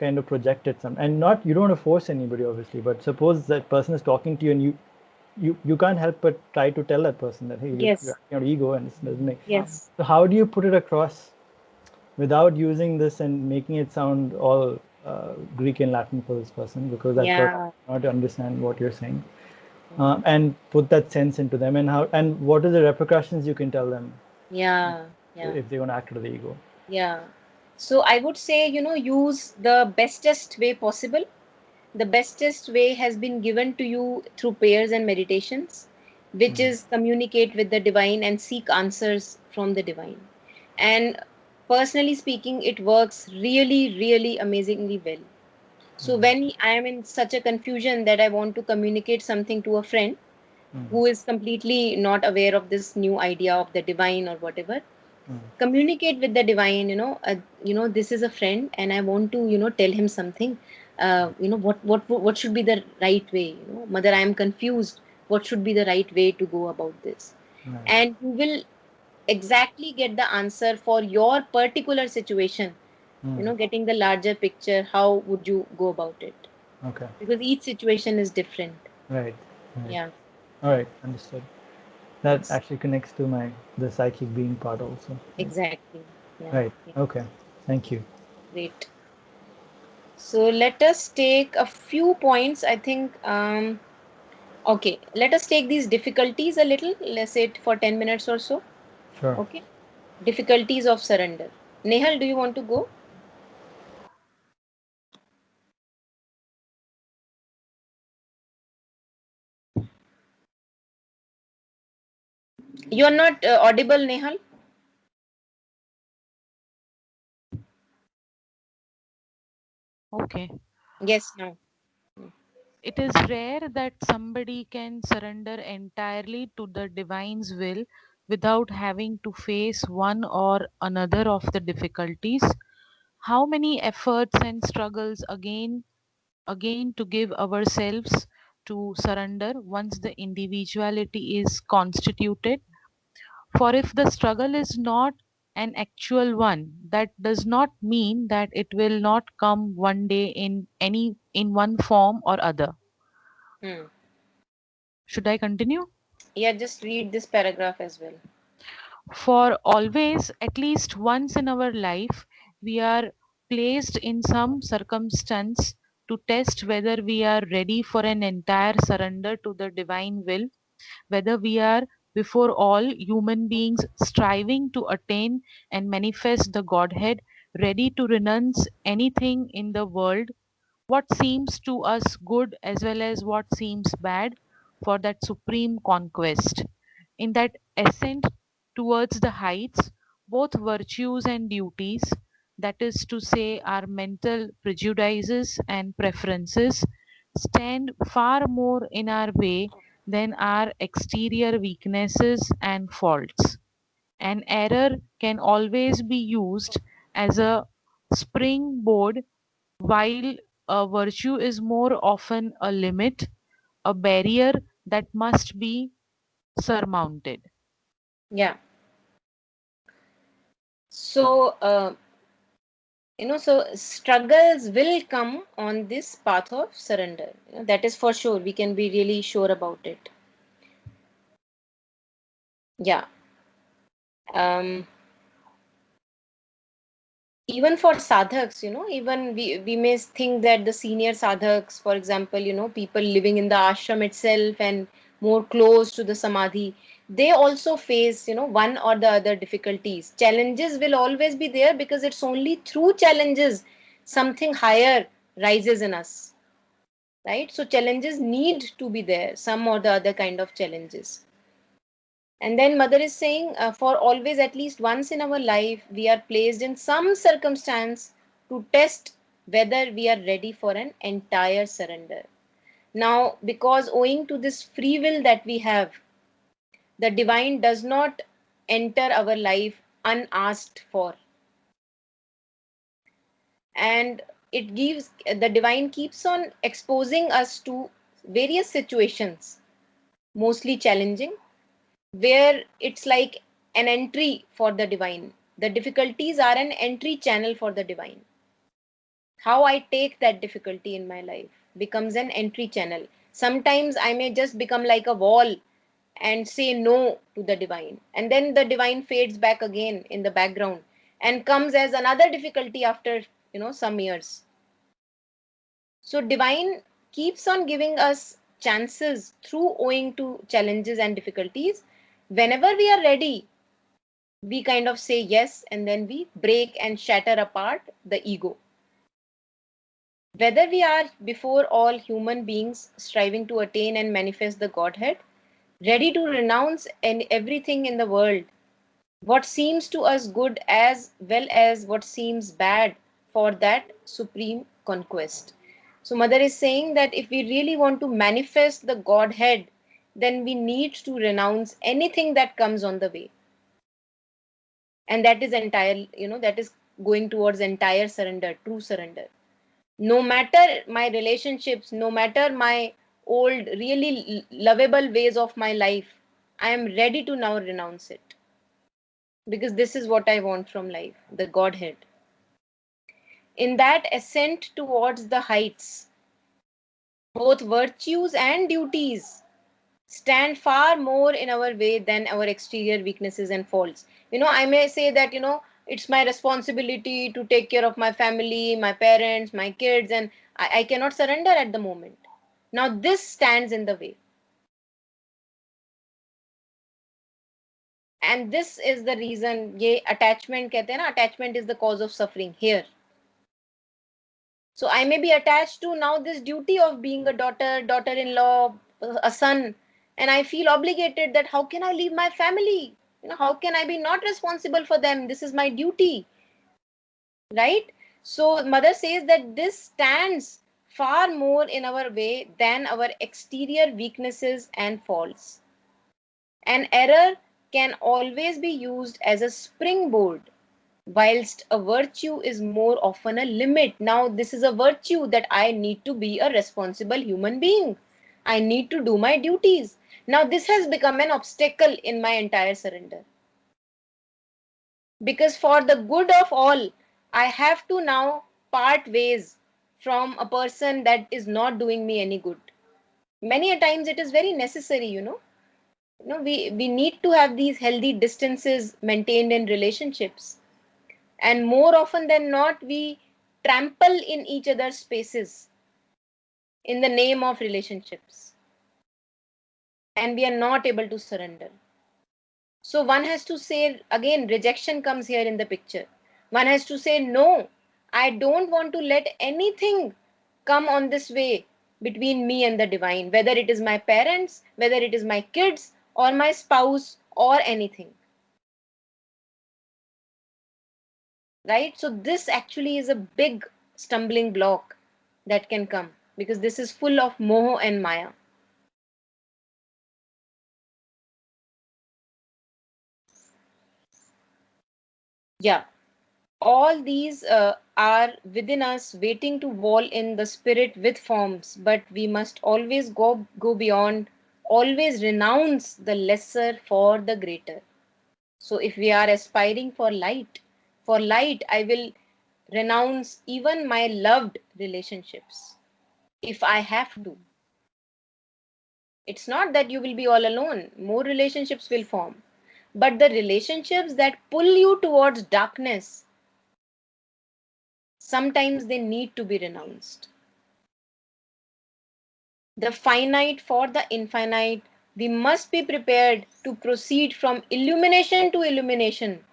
[SPEAKER 3] kind of project it some, and not you don't want to force anybody obviously, but suppose that person is talking to you and you can't help but try to tell that person that hey, you're
[SPEAKER 2] Yes.
[SPEAKER 3] acting out of ego and this doesn't make.
[SPEAKER 2] Yes.
[SPEAKER 3] So how do you put it across without using this and making it sound all Greek and Latin for this person, because that person
[SPEAKER 2] Yeah.
[SPEAKER 3] not understand what you're saying,
[SPEAKER 2] Hmm.
[SPEAKER 3] and put that sense into them, and how and what are the repercussions you can tell them
[SPEAKER 2] Yeah. Yeah.
[SPEAKER 3] if they're going to act out of the ego.
[SPEAKER 2] Yeah. So I would say, use the bestest way possible. The bestest way has been given to you through prayers and meditations, which is communicate with the divine and seek answers from the divine. And personally speaking, it works really, really amazingly well. So when I am in such a confusion that I want to communicate something to a friend who is completely not aware of this new idea of the divine or whatever, communicate with the divine, this is a friend and I want to, tell him something. What should be the right way? Mother, I am confused. What should be the right way to go about this?
[SPEAKER 3] Right.
[SPEAKER 2] And you will exactly get the answer for your particular situation. Getting the larger picture, how would you go about it?
[SPEAKER 3] Okay.
[SPEAKER 2] Because each situation is different.
[SPEAKER 3] Right. Right.
[SPEAKER 2] Yeah.
[SPEAKER 3] All right. Understood. That
[SPEAKER 2] Yes.
[SPEAKER 3] actually connects to the psychic being part also. Right.
[SPEAKER 2] Exactly. Yeah.
[SPEAKER 3] Right.
[SPEAKER 2] Yeah.
[SPEAKER 3] Okay. Thank you.
[SPEAKER 2] Great. So let us take a few points. I think, okay, let us take these difficulties a little. Let's say it for 10 minutes or so.
[SPEAKER 3] Sure.
[SPEAKER 2] Okay. Difficulties of surrender. Nehal, do you want to go? You are not audible, Nehal.
[SPEAKER 1] Okay.
[SPEAKER 2] Yes, now.
[SPEAKER 1] It is rare that somebody can surrender entirely to the divine's will without having to face one or another of the difficulties. How many efforts and struggles again to give ourselves to surrender once the individuality is constituted? For if the struggle is not an actual one, that does not mean that it will not come one day in one form or other.
[SPEAKER 2] Hmm.
[SPEAKER 1] Should I continue?
[SPEAKER 2] Yeah, just read this paragraph as well.
[SPEAKER 1] For always, at least once in our life, we are placed in some circumstance to test whether we are ready for an entire surrender to the divine will, whether we are, before all, human beings striving to attain and manifest the Godhead, ready to renounce anything in the world, what seems to us good as well as what seems bad, for that supreme conquest. In that ascent towards the heights, both virtues and duties, that is to say, our mental prejudices and preferences, stand far more in our way than our exterior weaknesses and faults. An error can always be used as a springboard, while a virtue is more often a limit, a barrier that must be surmounted.
[SPEAKER 2] Yeah. So, so struggles will come on this path of surrender. That is for sure. We can be really sure about it. Yeah. Um, Even for sadhaks, even we may think that the senior sadhaks, for example, people living in the ashram itself and more close to the samadhi, they also face, one or the other difficulties. Challenges will always be there because it's only through challenges something higher rises in us, right? So challenges need to be there, some or the other kind of challenges. And then mother is saying, for always, at least once in our life, we are placed in some circumstance to test whether we are ready for an entire surrender. Now, because owing to this free will that we have, the divine does not enter our life unasked for. And the divine keeps on exposing us to various situations, mostly challenging, where it's like an entry for the divine. The difficulties are an entry channel for the divine. How I take that difficulty in my life becomes an entry channel. Sometimes I may just become like a wall and say no to the divine. And then the divine fades back again in the background and comes as another difficulty after, some years. So divine keeps on giving us chances through owing to challenges and difficulties. Whenever we are ready, we kind of say yes, and then we break and shatter apart the ego. Whether we are, before all, human beings striving to attain and manifest the Godhead, ready to renounce everything in the world, what seems to us good as well as what seems bad, for that supreme conquest. So mother is saying that if we really want to manifest the Godhead, then we need to renounce anything that comes on the way. And that is entire, that is going towards entire surrender, true surrender. No matter my relationships, no matter my old, really lovable ways of my life, I am ready to now renounce it. Because this is what I want from life, the Godhead. In that ascent towards the heights, both virtues and duties stand far more in our way than our exterior weaknesses and faults. I may say that, it's my responsibility to take care of my family, my parents, my kids, and I cannot surrender at the moment. Now, this stands in the way. And this is the reason, ye attachment कहते हैं ना, attachment is the cause of suffering here. So I may be attached to now this duty of being a daughter, daughter-in-law, a son, and I feel obligated that how can I leave my family? How can I be not responsible for them? This is my duty, right? So mother says that this stands far more in our way than our exterior weaknesses and faults. An error can always be used as a springboard, whilst a virtue is more often a limit. Now, this is a virtue that I need to be a responsible human being. I need to do my duties. Now, this has become an obstacle in my entire surrender. Because for the good of all, I have to now part ways from a person that is not doing me any good. Many a times it is very necessary, we need to have these healthy distances maintained in relationships. And more often than not, we trample in each other's spaces in the name of relationships. And we are not able to surrender. So one has to say, again, rejection comes here in the picture. One has to say, no, I don't want to let anything come on this way between me and the divine, whether it is my parents, whether it is my kids, or my spouse, or anything. Right? So this actually is a big stumbling block that can come, because this is full of moho and maya. Yeah, all these are within us, waiting to wall in the spirit with forms, but we must always go beyond, always renounce the lesser for the greater. So if we are aspiring for light, I will renounce even my loved relationships if I have to. It's not that you will be all alone, more relationships will form. But the relationships that pull you towards darkness, sometimes they need to be renounced. The finite for the infinite, we must be prepared to proceed from illumination to illumination,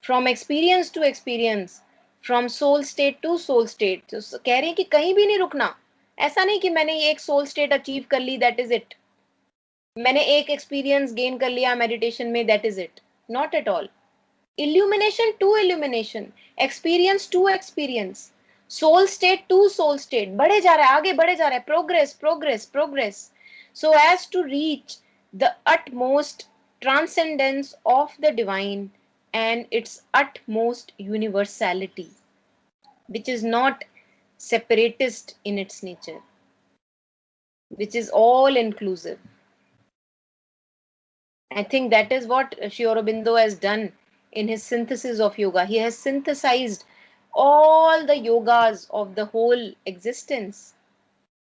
[SPEAKER 2] from experience to experience, from soul state to soul state. तो कह रहे हैं कि कहीं भी नहीं रुकना. ऐसा नहीं कि मैंने ये एक soul state achieve कर ली, that is it. मैंने एक experience gain कर लिया meditation में, that is it. Not at all. Illumination to illumination, experience to experience, soul state to soul state, बढ़े जा रहा है, आगे बढ़े जा रहा है, progress, progress, progress, so as to reach the utmost transcendence of the divine and its utmost universality, which is not separatist in its nature, which is all inclusive. I think that is what Sri Aurobindo has done in his synthesis of yoga. He has synthesized all the yogas of the whole existence,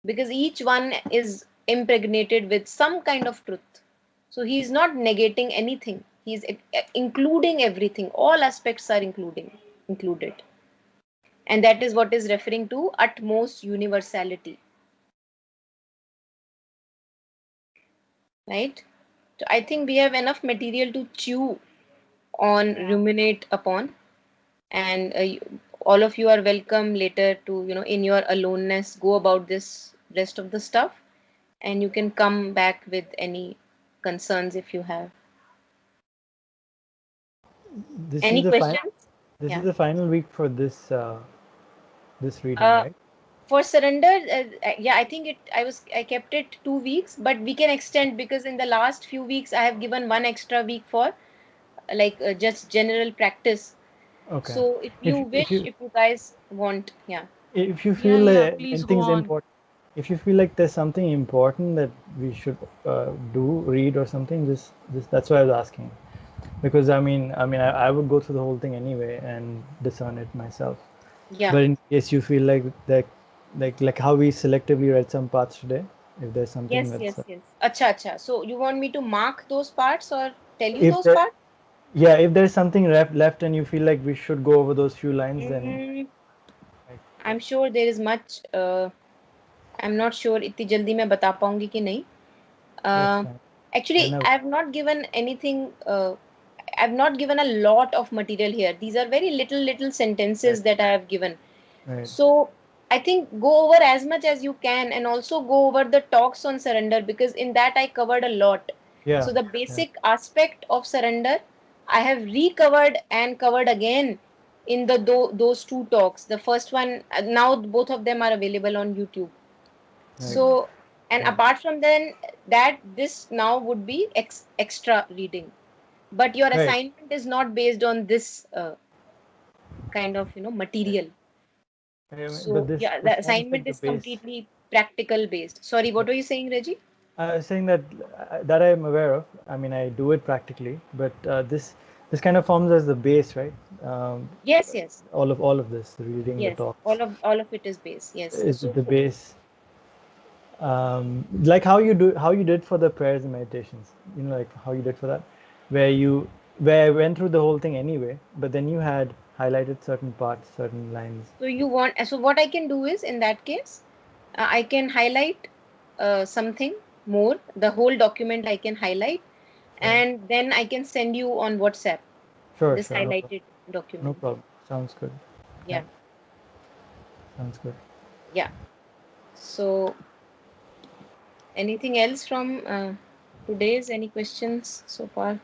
[SPEAKER 2] because each one is impregnated with some kind of truth. So he is not negating anything. He is including everything. All aspects are included. And that is what is referring to utmost universality. Right? So I think we have enough material to chew on, ruminate upon, and all of you are welcome later to, in your aloneness, go about this rest of the stuff, and you can come back with any concerns if you have.
[SPEAKER 3] This
[SPEAKER 2] Any
[SPEAKER 3] is the
[SPEAKER 2] questions?
[SPEAKER 3] this
[SPEAKER 2] Yeah.
[SPEAKER 3] is the final week for this this reading,
[SPEAKER 2] Uh,
[SPEAKER 3] right?
[SPEAKER 2] For surrender, yeah, I think I kept it 2 weeks, but we can extend, because in the last few weeks I have given one extra week for like just general practice.
[SPEAKER 3] Okay.
[SPEAKER 2] So if you
[SPEAKER 3] If
[SPEAKER 2] wish,
[SPEAKER 3] you
[SPEAKER 2] if you guys want, yeah.
[SPEAKER 3] if you
[SPEAKER 1] Yeah,
[SPEAKER 3] feel
[SPEAKER 1] yeah, please go
[SPEAKER 3] anything's
[SPEAKER 1] on.
[SPEAKER 3] important, if you feel like there's something important that we should read or something, just that's why I was asking. Because I would go through the whole thing anyway and discern it myself.
[SPEAKER 2] Yeah.
[SPEAKER 3] But in case you feel like that, like how we selectively read some parts today, if there's something
[SPEAKER 2] Yes,
[SPEAKER 3] that's
[SPEAKER 2] yes, yes. Acha, acha. So you want me to mark those parts or tell you
[SPEAKER 3] if
[SPEAKER 2] those
[SPEAKER 3] there,
[SPEAKER 2] parts?
[SPEAKER 3] yeah, if there's something left and you feel like we should go over those few lines, then
[SPEAKER 2] Mm,
[SPEAKER 3] like,
[SPEAKER 2] I'm sure there is much. I'm not sure इतनी जल्दी मैं बता पाऊंगी कि नहीं.
[SPEAKER 3] that's
[SPEAKER 2] Uh,
[SPEAKER 3] fine.
[SPEAKER 2] Actually,
[SPEAKER 3] Whenever.
[SPEAKER 2] I have not given anything. I've not given a lot of material here. These are very little
[SPEAKER 3] Right,
[SPEAKER 2] sentences that I have given.
[SPEAKER 3] right.
[SPEAKER 2] So I think go over as much as you can, and also go over the talks on surrender, because in that I covered a lot.
[SPEAKER 3] Yeah,
[SPEAKER 2] So the
[SPEAKER 3] yeah,
[SPEAKER 2] basic aspect of surrender I have recovered and covered again in the those two talks. The first one, now both of them are available on YouTube.
[SPEAKER 3] right,
[SPEAKER 2] So, and
[SPEAKER 3] right,
[SPEAKER 2] apart from then that, this now would be extra reading. But your
[SPEAKER 3] right.
[SPEAKER 2] assignment is not based on this kind of material.
[SPEAKER 3] But
[SPEAKER 2] So yeah,
[SPEAKER 3] this
[SPEAKER 2] the
[SPEAKER 3] forms like
[SPEAKER 2] assignment
[SPEAKER 3] the
[SPEAKER 2] is
[SPEAKER 3] base.
[SPEAKER 2] completely practical based. Sorry, what were you saying, Reggie?
[SPEAKER 3] I was saying that that I'm aware of. I mean, I do it practically, but this kind of forms as the base, right? Um,
[SPEAKER 2] Yes, yes,
[SPEAKER 3] all of this, the reading, the
[SPEAKER 2] yes.
[SPEAKER 3] talks,
[SPEAKER 2] All of it is base. Yes.
[SPEAKER 3] is
[SPEAKER 2] So
[SPEAKER 3] the base. Like how you did for the prayers and meditations, like how you did for that, where you where I went through the whole thing anyway, but then you had highlighted certain parts, certain lines.
[SPEAKER 2] so what I can do is, in that case, I can highlight something more. The whole document I can highlight,
[SPEAKER 3] Sure,
[SPEAKER 2] and then I can send you on WhatsApp
[SPEAKER 3] sure,
[SPEAKER 2] this
[SPEAKER 3] sure. No problem.
[SPEAKER 2] highlighted
[SPEAKER 3] No
[SPEAKER 2] document.
[SPEAKER 3] problem. Sounds good. Yeah,
[SPEAKER 2] Yeah,
[SPEAKER 3] sounds good.
[SPEAKER 2] yeah. So anything else from today's? Any questions so far?